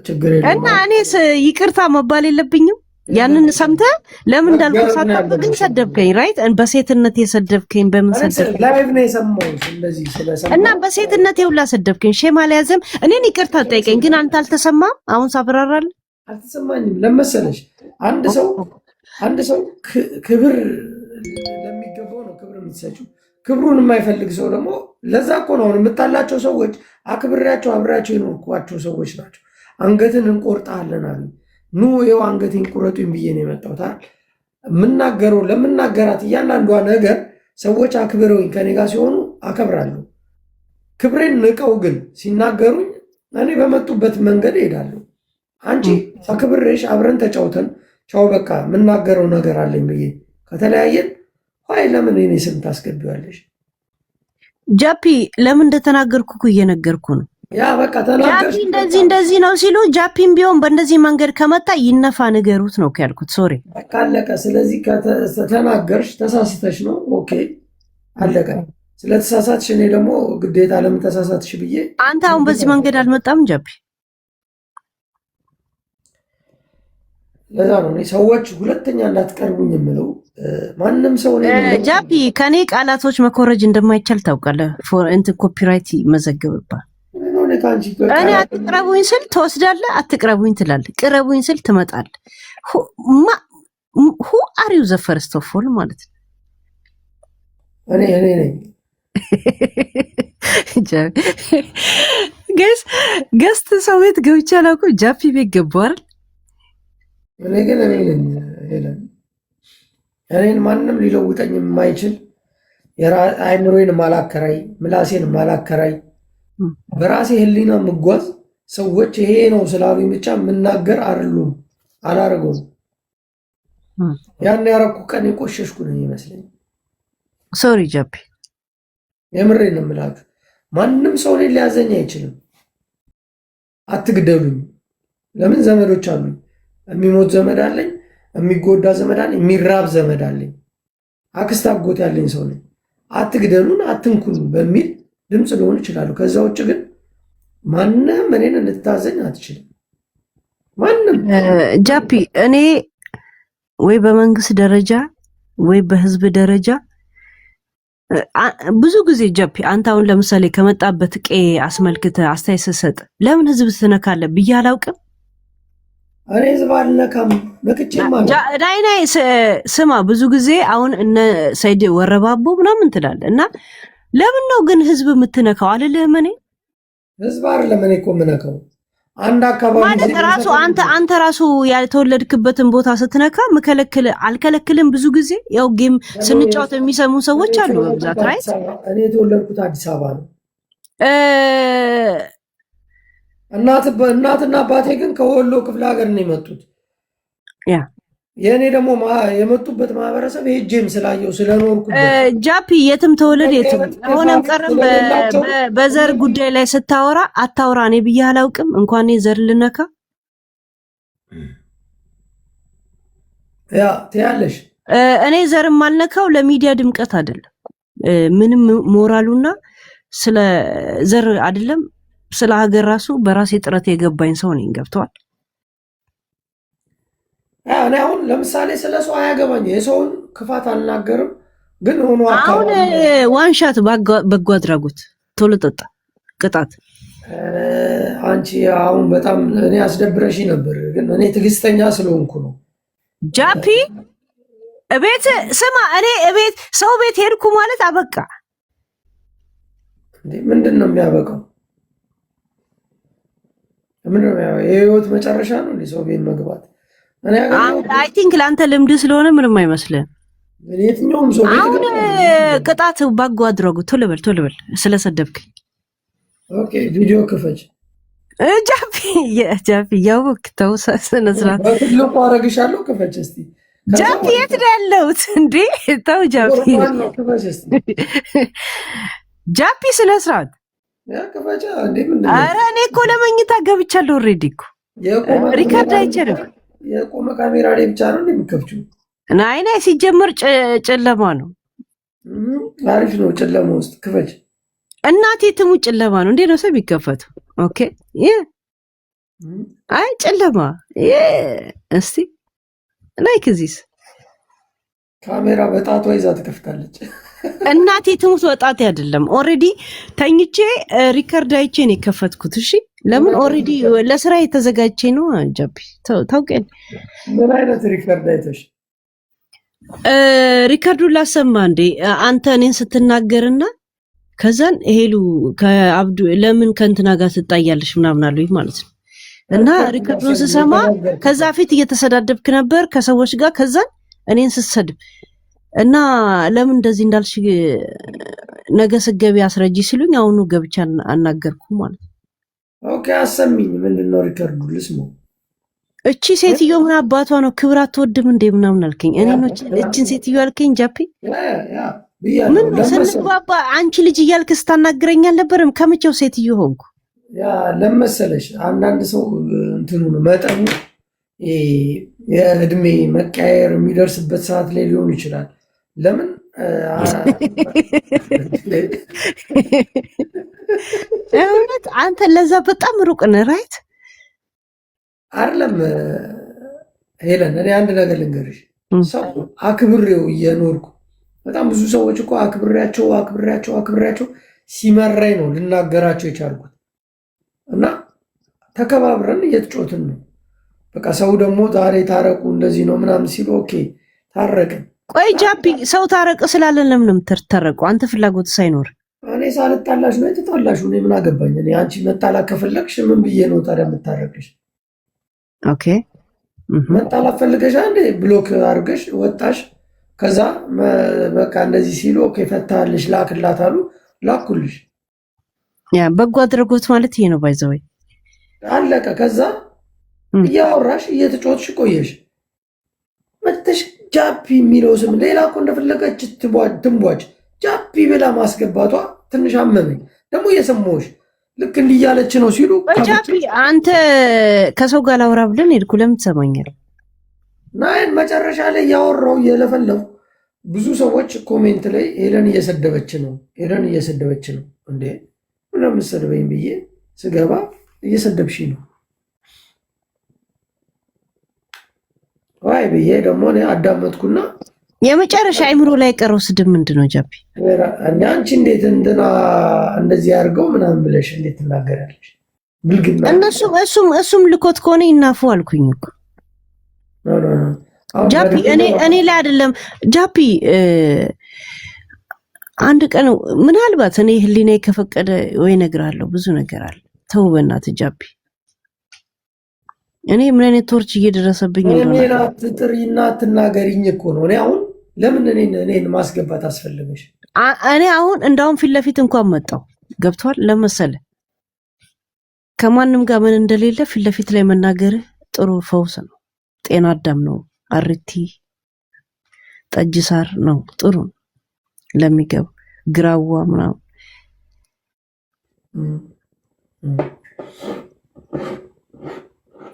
ችግር የለም። እና እኔስ ይቅርታ መባል የለብኝም? ያንን ሰምተህ ለምን እንዳልኩ ሳታውቅ ግን ሰደብከኝ። ራይት በሴትነት የሰደብከኝ በምን ሰደብከኝ? ላይቭ ነው የሰማሁት እንደዚህ ስለሰማሁ እና በሴትነት የሁላ ሰደብከኝ። ሼም አልያዘም። እኔን ይቅርታ ጠይቀኝ። ግን አንተ አልተሰማም? አሁን ሳብራራለህ አልተሰማኝም። ለመሰለሽ አንድ ሰው ክብር ለሚገባው ነው ክብር የምትሰጪው። ክብሩን የማይፈልግ ሰው ደግሞ ለዛ እኮ ነው አሁን የምታላቸው ሰዎች አክብሬያቸው አብሬያቸው የኖርኳቸው ሰዎች ናቸው። አንገትን እንቆርጣለን አሉ። ኑ ይኸው አንገቴን ቁረጡኝ ብዬ ነው የመጣሁት አይደል? የምናገረው ለምናገራት እያንዳንዷ ነገር ሰዎች አክብረውኝ ከኔ ጋር ሲሆኑ አከብራለሁ። ክብሬን ንቀው ግን ሲናገሩኝ እኔ በመጡበት መንገድ እሄዳለሁ። አንቺ አክብሬሽ አብረን ተጫውተን ቻው በቃ የምናገረው ነገር አለኝ ብዬ ከተለያየን አይ ለምን እኔ ስም ታስገቢዋለሽ? ጃፒ ለምን እንደተናገርኩ እኮ እየነገርኩ ነው። ያ በቃ ተናገርሽ። ጃፒ እንደዚህ ነው ሲሉ ጃፒም ቢሆን በእንደዚህ መንገድ ከመጣ ይነፋ ንገሩት ነው ያልኩት። ሶሪ በቃ አለቀ። ስለዚህ ከተናገርሽ ተሳስተሽ ነው። ኦኬ አለቀ። ስለተሳሳትሽ እኔ ደግሞ ግዴታ ለምን ተሳሳትሽ ብዬ አንተ አሁን በዚህ መንገድ አልመጣም ጃፒ። ለዛ ነው ሰዎች ሁለተኛ እንዳትቀርቡኝ የምለው። ማንም ሰው ጃፒ ከኔ ቃላቶች መኮረጅ እንደማይቻል ታውቃለህ። እንትን ኮፒራይት ይመዘገብባል። እኔ አትቅረቡኝ ስል ትወስዳለህ፣ አትቅረቡኝ ትላለህ። ቅረቡኝ ስል ትመጣለህ። ሁ አር ዩ ዘ ፈርስት ኦፍ ኦል ማለት ነው። እኔ ነኝ ገስት ሰው ቤት ገብቼ አላውቅም። ጃፒ ቤት ገባሁ አይደል? እኔ ግን እኔን ማንም ሊለውጠኝ የማይችል አይምሮዬን ማላከራይ ምላሴን ማላከራይ በራሴ ሕሊና የምጓዝ ሰዎች ይሄ ነው ስላሉኝ ብቻ የምናገር አይደሉም። አላረገውም። ያን ያረኩ ቀን የቆሸሽኩ ነው ይመስለኝ። ሶሪ ጃፒ፣ የምሬን ነው የምላችሁ። ማንም ሰው እኔን ሊያዘኝ አይችልም። አትግደሉኝ። ለምን ዘመዶች አሉኝ። የሚሞት ዘመድ አለኝ፣ የሚጎዳ ዘመድ አለኝ፣ የሚራብ ዘመድ አለኝ። አክስት አጎት ያለኝ ሰው ነኝ። አትግደሉን፣ አትንኩን በሚል ድምፅ ሊሆን ይችላሉ። ከዛ ውጭ ግን ማንም እኔን ልታዘኝ አትችልም። ማንም ጃፒ፣ እኔ ወይ በመንግስት ደረጃ ወይ በህዝብ ደረጃ ብዙ ጊዜ ጃፒ፣ አንተ አሁን ለምሳሌ ከመጣበት ቄ አስመልክተ አስተያየት ስትሰጥ ለምን ህዝብ ትነካለህ ብዬ አላውቅም። እኔ ህዝብ አልነካም። ነክቼማ ዳይናይ ስማ፣ ብዙ ጊዜ አሁን እነ ሰይድ ወረባቦ ምናምን ትላለህ እና ለምን ነው ግን ህዝብ የምትነካው አልልህም። እኔ ህዝብ አይደለም እኔ እኮ የምነካው አንድ አካባቢ ማለት ራሱ አንተ ራሱ ያልተወለድክበትን ቦታ ስትነካ አልከለክልም። ብዙ ጊዜ ያው ጌም ስንጫወት የሚሰሙ ሰዎች አሉ በብዛት ራይት። እኔ የተወለድኩት አዲስ አበባ ነው። እናትና አባቴ ግን ከወሎ ክፍለ ሀገር ነው የመጡት። ያ የእኔ ደግሞ የመጡበት ማህበረሰብ ሄጄም ስላየው ስለኖርኩበት ጃፒ የትም ተወለድ የትም ሆነም ቀረም በዘር ጉዳይ ላይ ስታወራ አታውራ። እኔ ብዬ አላውቅም እንኳን ዘር ልነካ ያ ትያለሽ። እኔ ዘርም አልነካው ለሚዲያ ድምቀት አይደለም። ምንም ሞራሉና ስለ ዘር አይደለም ስለ ሀገር ራሱ በራሴ ጥረት የገባኝ ሰው ነኝ። ገብቷል። እኔ አሁን ለምሳሌ ስለ ሰው አያገባኝ፣ የሰውን ክፋት አልናገርም። ግን ሆኖ አሁን ዋንሻት በጎ አድራጎት ቶሎ ጠጣ ቅጣት። አንቺ አሁን በጣም እኔ አስደብረሽ ነበር፣ ግን እኔ ትዕግስተኛ ስለሆንኩ ነው። ጃፒ እቤት ስማ፣ እኔ እቤት ሰው ቤት ሄድኩ ማለት አበቃ። ምንድን ነው የሚያበቃው? ምንድን ነው የህይወት መጨረሻ ነው እንዴ ሰው ቤት መግባት? አይ ቲንክ ለአንተ ልምድ ስለሆነ ምንም አይመስልህም። የትኛውም ሰው ቤት አሁን ቅጣት በጎ አድራጎት ቶሎ በል ስለሰደብከኝ። ኦኬ ቪዲዮ ክፈች ጃፒ ያውክ ተው ስነ ስርዓት በትልቁ አረግሻለሁ። ክፈች እስቲ ጃፒ የት ነው ያለሁት እንዴ? ተው ጃፒ ጃፒ ስነ ስርዓት ያ ክፈች እንዴ። ምንድን ነው? ኧረ እኔ እኮ ለመኝታ ገብቻለሁ ኦልሬዲ እኮ ሪካርድ አይቻልም። የቆመ ካሜራ ላይ ብቻ ነው እንደምከፍችው። ናይ ሲጀመር ጨለማ ነው። አሪፍ ነው ጨለማ ውስጥ ክፈች። እናቴ ትሙ ጨለማ ነው እንዴ ነው ሰው ቢከፈቱ? ኦኬ አይ ጨለማ እስቲ ላይክ ዚስ ካሜራ በጣቷ ይዛ ትከፍታለች። እናቴ ትሙት ወጣት አይደለም ኦሬዲ ተኝቼ ሪከርድ አይቼ ነው የከፈትኩት። እሺ ለምን ኦሬዲ ለስራ የተዘጋጀ ነው። ጃፒ ታውቀኝ ምን አይነት ሪከርድ አይተሽ? ሪከርዱን ላሰማ እንዴ አንተ እኔን ስትናገርና ከዛን ሄሉ ከአብዱ ለምን ከእንትና ጋር ትጣያለሽ ምናምን አሉኝ ማለት ነው። እና ሪከርዱን ስሰማ ከዛ ፊት እየተሰዳደብክ ነበር ከሰዎች ጋር ከዛን እኔን ስትሰድብ እና ለምን እንደዚህ እንዳልሽ ነገ ስገቢ አስረጂ ሲሉኝ አሁኑ ገብቻ አናገርኩ ማለት ነው። ኦኬ አሰሚኝ። ምንድነው ሪከርዱ ልስማው። እቺ ሴትዮ ምን አባቷ ነው ክብር አትወድም እንዴ ምናምን አልከኝ። እኔ ነው እቺን ሴትዮ አልከኝ ጃፒ? ምን ስንባባ አንቺ ልጅ እያልክ ስታናግረኝ አልነበረም? ከመቼው ሴትዮ ሆንኩ? ያ ለመሰለሽ አንዳንድ ሰው እንትኑ ነው መጠኑ የእድሜ መቀያየር የሚደርስበት ሰዓት ላይ ሊሆን ይችላል። ለምን እውነት አንተ ለዛ በጣም ሩቅ ነህ ራይት አይደለም ሄለን። እኔ አንድ ነገር ልንገርሽ፣ ሰው አክብሬው እየኖርኩ በጣም ብዙ ሰዎች እኮ አክብሬያቸው ሲመራኝ ነው ልናገራቸው የቻልኩት እና ተከባብረን እየተጮትን ነው። በቃ ሰው ደግሞ ዛሬ ታረቁ እንደዚህ ነው ምናምን ሲሉ ኦኬ ታረቅን። ቆይ ጃፒ ሰው ታረቅ ስላለን ለምን የምትታረቁ? አንተ ፍላጎት ሳይኖር እኔ ሳልጣላሽ ነው የተጣላሽ። እኔ ምን አገባኝ? እኔ አንቺ መጣላት ከፈለግሽ ምን ብዬ ነው ታዲያ የምታረቅሽ? ኦኬ መጣላት ፈልገሽ አንዴ ብሎክ አድርገሽ ወጣሽ። ከዛ በቃ እንደዚህ ሲሉ ኦኬ ፈታልሽ ላክላት አሉ ላኩልሽ። ያ በጎ አድራጎት ማለት ይሄ ነው። ባይዘወይ አለቀ። ከዛ እያወራሽ እየተጫወትሽ ቆየሽ። መተሽ ጃፒ የሚለው ስም ሌላ እኮ እንደፈለገች ትንቧጭ ጃፒ ብላ ማስገባቷ ትንሽ አመመኝ። ደግሞ እየሰማሁሽ ልክ እንዲያለች ነው ሲሉ ጃፒ አንተ ከሰው ጋር ላውራ ብለን ሄድኩ። ለምን ትሰማኛለህ? ናይን መጨረሻ ላይ ያወራው እየለፈለፉ ብዙ ሰዎች ኮሜንት ላይ ሄለን እየሰደበች ነው እንዴ ምንም ሰደበኝ ብዬ ስገባ እየሰደብሽ ነው ወይ ብዬ ደግሞ እኔ አዳመጥኩና የመጨረሻ አይምሮ ላይ ቀረው ስድብ ምንድን ነው ጃፒ? አንቺ እንዴት እንትና እንደዚህ አድርገው ምናምን ብለሽ እንዴት ትናገራለሽ? ብልግና እሱም ልኮት ከሆነ ይናፉ አልኩኝ እኮ ጃፒ። እኔ ላይ አይደለም ጃፒ። አንድ ቀን ምናልባት እኔ ህሊና ከፈቀደ ወይ እነግርሃለሁ። ብዙ ነገር አለ። ተው በእናትህ ጃፒ። እኔ ምን አይነት ቶርች እየደረሰብኝ እንደሆነ ጥሪና ትናገሪኝ እኮ ነው። እኔ አሁን ለምን እኔን ማስገባት አስፈልገሽ? እኔ አሁን እንዳውም ፊት ለፊት እንኳን መጣው ገብቷል። ለመሰለ ከማንም ጋር ምን እንደሌለ ፊት ለፊት ላይ መናገር ጥሩ ፈውስ ነው። ጤና አዳም ነው አርቲ ጠጅ ሳር ነው ጥሩ ለሚገባ ግራዋ ምናምን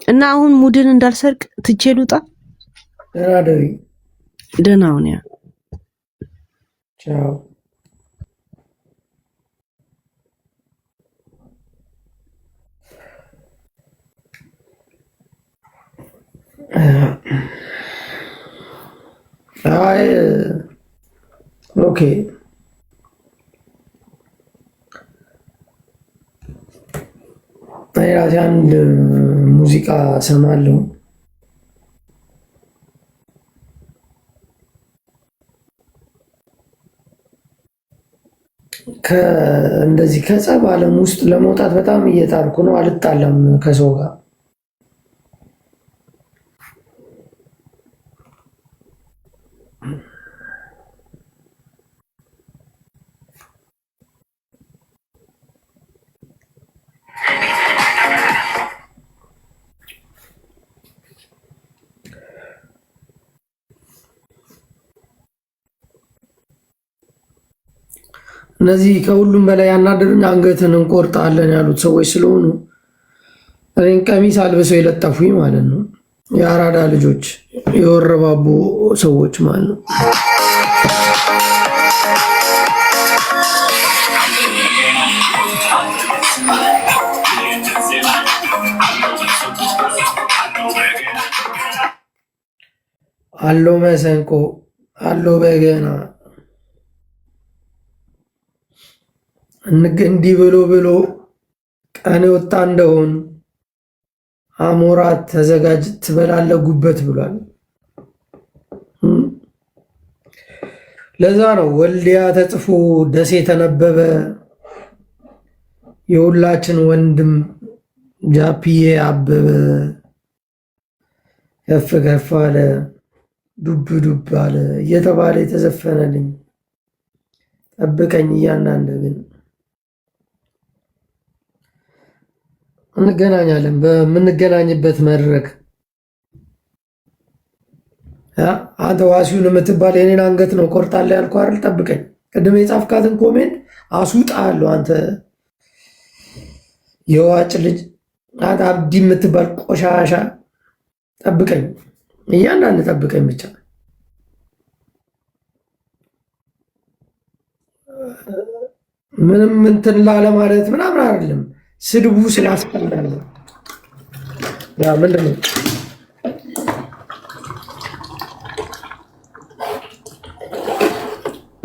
እና አሁን ሙድን እንዳልሰርቅ ትቼ ልውጣ። ደህና ሁን። ያ ቻው። አይ ኦኬ ራሴ አንድ ሙዚቃ ሰማለሁ። እንደዚህ ከጸብ ዓለም ውስጥ ለመውጣት በጣም እየጣርኩ ነው። አልጣላም ከሰው ጋር። እነዚህ ከሁሉም በላይ ያናደዱኝ አንገትን እንቆርጣለን ያሉት ሰዎች ስለሆኑ እኔን ቀሚስ አልብሰው የለጠፉኝ ማለት ነው። የአራዳ ልጆች የወረባቦ ሰዎች ማለት ነው። አሎ መሰንቆ አሎ በገና እንዲህ ብሎ ቀን ወጣ እንደሆን አሞራት ተዘጋጅ ትበላለጉበት ብሏል። ለዛ ነው ወልዲያ ተጽፎ ደሴ ተነበበ። የሁላችን ወንድም ጃፒዬ አበበ ከፍ ከፍ አለ ዱብ ዱብ አለ እየተባለ የተዘፈነልኝ ጠብቀኝ እያንዳንድ ግን እንገናኛለን በምንገናኝበት መድረክ። አንተ ዋሲውን የምትባል የኔን አንገት ነው ቆርጣለህ ያልኩህ አይደል? ጠብቀኝ። ቅድም የጻፍካትን ኮሜንት አስውጣለሁ። አንተ የዋጭ ልጅ፣ አንተ አብዲ የምትባል ቆሻሻ ጠብቀኝ፣ እያንዳንድ ጠብቀኝ ብቻ። ምንም እንትን ላለ ማለት ምናምን አይደለም። ስድቡ ስላስፈላጊ ያ ምንድን ነው?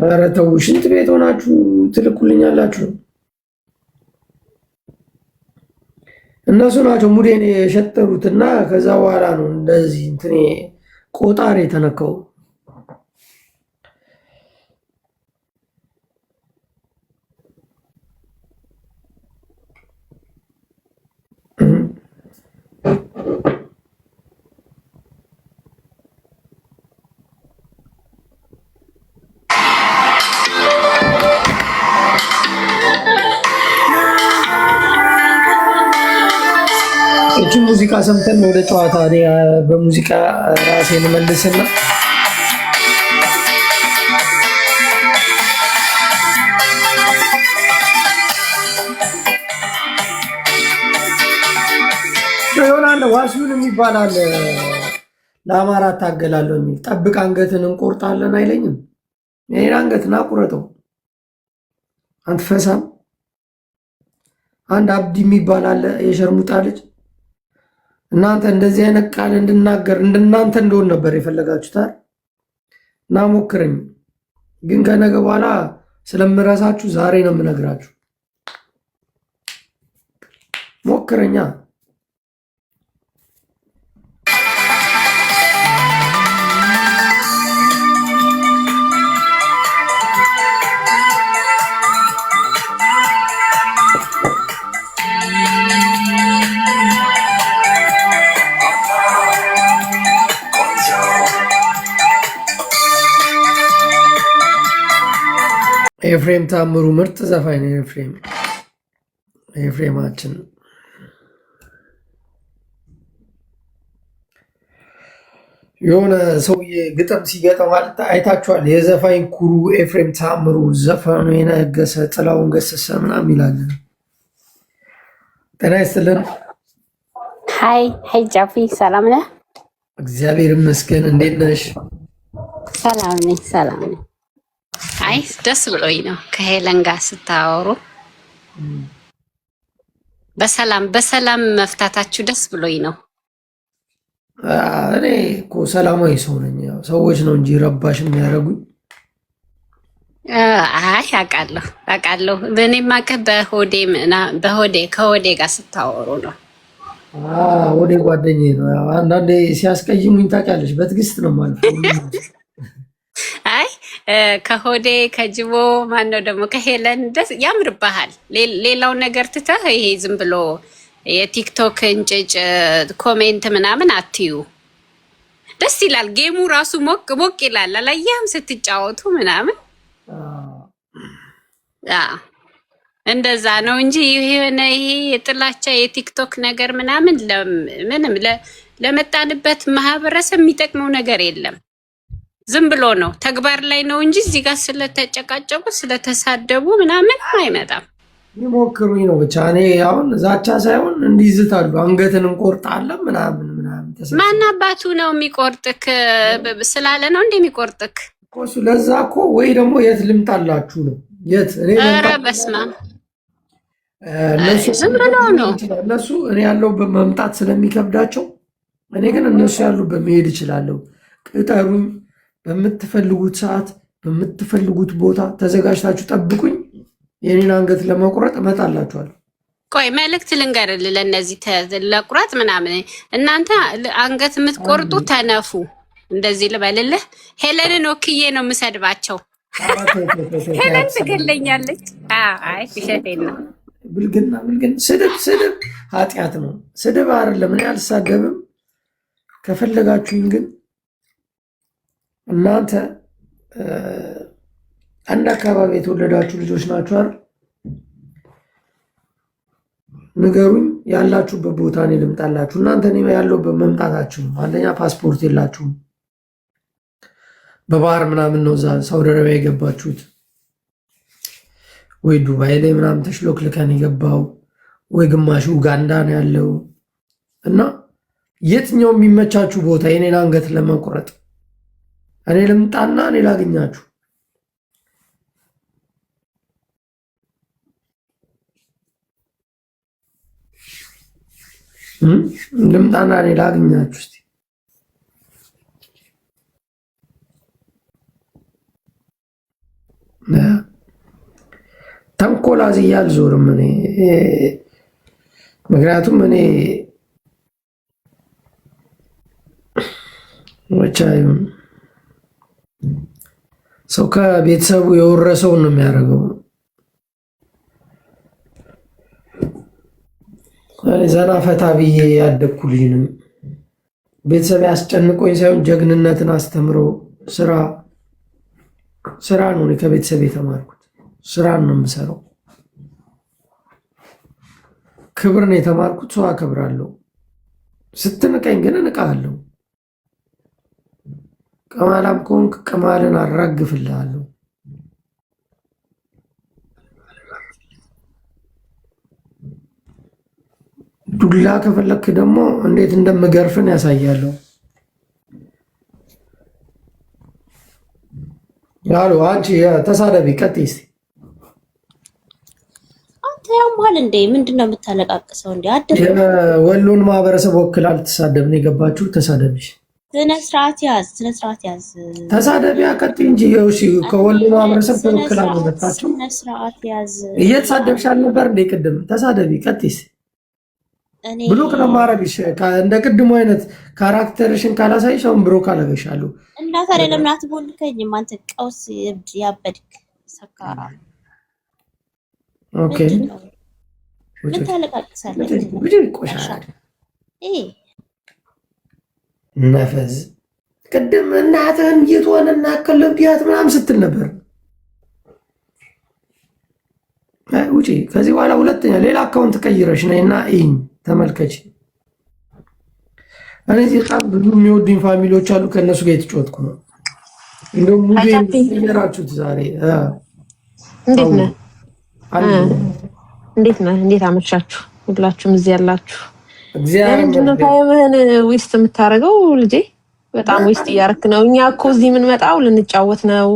ኧረ ተው፣ ሽንት ቤት ሆናችሁ ትልኩልኛላችሁ። እነሱ ናቸው ሙዴን የሸጠሩትና ከዛ በኋላ ነው እንደዚህ እንትኔ ቆጣሪ የተነካው። እቺ ሙዚቃ ሰምተን ወደ ጨዋታ በሙዚቃ ራሴን መልስና ይሆናል። ዋሲውን የሚባል አለ ለአማራ ታገላለሁ የሚል ጠብቅ አንገትን እንቆርጣለን አይለኝም። ይሄን አንገት ና ቁረጠው አንተ ፈሳም። አንድ አብዲ የሚባል አለ የሸርሙጣ ልጅ። እናንተ እንደዚህ አይነት ቃል እንድናገር እንደናንተ እንደሆን ነበር የፈለጋችሁታል። እና ሞክረኝ፣ ግን ከነገ በኋላ ስለምረሳችሁ ዛሬ ነው የምነግራችሁ። ሞክረኛ። ኤፍሬም ታምሩ ምርጥ ዘፋኝ ነው። ኤፍሬማችን የሆነ ሰውዬ ግጥም ሲገጠም ማለት አይታችኋል። የዘፋኝ ኩሩ ኤፍሬም ታምሩ ዘፈኑ የነገሰ ጥላውን ገሰሰ ምናምን ይላል። ጤና ይስጥልን። ሀይ ሀይ ጃፊ ሰላም ነህ? እግዚአብሔር ይመስገን። እንዴት ነሽ? ሰላም ነኝ ሰላም ነኝ። አይ ደስ ብሎኝ ነው ከሄለን ጋር ስታወሩ በሰላም መፍታታችሁ ደስ ብሎኝ ነው። እኔ እኮ ሰላማዊ ሰው ነኝ። ያው ሰዎች ነው እንጂ ረባሽ የሚያደርጉኝ። አይ አውቃለሁ። እኔማ ከሆዴ ጋር ስታወሩ ነው። ወደ ጓደኛዬ ነው። ያው አንዳንዴ ሲያስቀይሙኝ ታውቂያለሽ፣ በትዕግስት ነው ማለት ነው። አይ ከሆዴ ከጅቦ ማነው ደግሞ ከሄለን ደስ ያምርብሃል። ሌላው ነገር ትተህ ይሄ ዝም ብሎ የቲክቶክ እንጭጭ ኮሜንት ምናምን አትዩ። ደስ ይላል። ጌሙ ራሱ ሞቅ ይላል። አላየህም ስትጫወቱ ምናምን እንደዛ ነው እንጂ ይሄ የጥላቻ የቲክቶክ ነገር ምናምን ምንም ለመጣንበት ማህበረሰብ የሚጠቅመው ነገር የለም። ዝም ብሎ ነው ተግባር ላይ ነው እንጂ እዚህ ጋር ስለተጨቃጨቁ ስለተሳደቡ ምናምን አይመጣም። ይሞክሩኝ ነው ብቻ። እኔ አሁን ዛቻ ሳይሆን እንዲይዝታሉ አንገትን እንቆርጣለን ምናምን። ማን አባቱ ነው የሚቆርጥክ? ስላለ ነው እንደ የሚቆርጥክ እሱ። ለዛ እኮ ወይ ደግሞ የት ልምጣላችሁ ነው የት እኔ በስማ ዝም ብሎ ነው እነሱ እኔ ያለሁበት መምጣት ስለሚከብዳቸው፣ እኔ ግን እነሱ ያሉበት መሄድ እችላለሁ። ቅጠሩኝ፣ በምትፈልጉት ሰዓት በምትፈልጉት ቦታ ተዘጋጅታችሁ ጠብቁኝ። የኔን አንገት ለመቁረጥ እመጣላችኋለሁ። ቆይ መልእክት ልንገርልህ ለእነዚህ ለቁረጥ ምናምን እናንተ አንገት የምትቆርጡ ተነፉ። እንደዚህ ልበልልህ፣ ሄለንን ወክዬ ነው የምሰድባቸው። ሄለን ትገለኛለች። አይ ውሸቴን ነው። ብልግና ስድብ ኃጢአት ነው። ስድብ አይደለም። እኔ አልሳደብም። ከፈለጋችሁኝ ግን እናንተ አንድ አካባቢ የተወለዳችሁ ልጆች ናችሁ አይደል? ንገሩኝ፣ ያላችሁበት ቦታ እኔ ልምጣላችሁ። እናንተ እኔ ያለሁበት መምጣታችሁም አንደኛ ፓስፖርት የላችሁም። በባህር ምናምን ነው እዛ ሳውዲ አረቢያ የገባችሁት፣ ወይ ዱባይ ላይ ምናምን ተሽሎክልከን የገባው፣ ወይ ግማሽ ኡጋንዳ ነው ያለው። እና የትኛው የሚመቻችሁ ቦታ የኔን አንገት ለመቁረጥ እኔ ልምጣና እኔ ላገኛችሁ። ልምጣና እኔ ላገኛችሁ። እስኪ ተንኮል አዝዬ አልዞርም እኔ። ምክንያቱም እኔ ብቻ ይሁን ሰው ከቤተሰቡ የወረሰውን ነው የሚያደርገው። ዘና ፈታ ብዬ ያደግኩ ልጅ ነኝ። ቤተሰብ ያስጨንቆኝ ሳይሆን ጀግንነትን አስተምሮ ስራ ነው። እኔ ከቤተሰብ የተማርኩት ስራን ነው የምሰራው። ክብር ነው የተማርኩት። ሰው አከብራለሁ። ስትንቀኝ ግን እንቃለሁ። ቅማላም ከሆንክ ቅማልን አራግፍልሃለሁ። ዱላ ከፈለክ ደግሞ እንዴት እንደምገርፍን ያሳያለሁ። ያሉ አንቺ ተሳደቢ፣ ቀጥይ እስኪ። አንተ ያማል እንዴ? ምንድን ነው የምታለቃቅሰው እንዴ? የወሎን ማህበረሰብ ወክላ ልትሳደብ ነው የገባችሁ። ተሳደቢሽ። ስነ ስርዓት ያዝ። ተሳደቢያ፣ ቀጥይ እንጂ። ይኸውሽ ከወሎ ማህበረሰብ ተወክላ ነው መጣችሁ። ስነ ስርዓት ያዝ። እየተሳደብሽ አልነበር እንዴ ቅድም? ተሳደቢ፣ ቀጥይ እስኪ። ብሎክ ነው ማረግሽ። እንደ ቅድሙ አይነት ካራክተርሽን ካላሳይሽ አሁን ብሎክ አደረግሻለሁ። እና ታዲያ ለምን አትቦልከኝም? አንተ ቀውስ ያበድክ ሰካራ። ኦኬ ምን ታለቃቅሳለህ? ቆሻሻ ነፈዝ። ቅድም እናትህን እየትሆንና ከለብያት ምናምን ስትል ነበር። ውጪ ከዚህ በኋላ ሁለተኛ ሌላ አካውንት ቀይረሽ ነይና ይኝ ተመልከች። እኔ በጣም ብዙ የሚወዱኝ ፋሚሊዎች አሉ። ከነሱ ጋር የተጫወትኩ ነው። እንደውም ሙቤ የራችሁት ዛሬ እንዴት ነህ? እንዴት አመሻችሁ? ሁላችሁም እዚህ ያላችሁ ለምንድን ነው ታይምህን ዌስት የምታደርገው ልጄ? በጣም ዌስት እያደረክ ነው። እኛ እኮ እዚህ የምንመጣው ልንጫወት ነው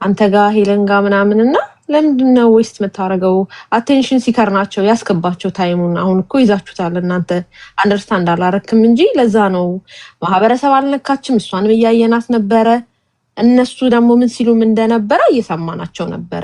አንተ ጋር ሄለን ጋር ምናምንና ለምንድን ነው ዌስት የምታደርገው? አቴንሽን ሲከር ናቸው ያስገባቸው ታይሙን። አሁን እኮ ይዛችሁታል እናንተ አንደርስታንድ አላረክም እንጂ ለዛ ነው። ማህበረሰብ አልነካችም። እሷንም እያየናት ነበረ። እነሱ ደግሞ ምን ሲሉም እንደነበረ እየሰማናቸው ነበረ።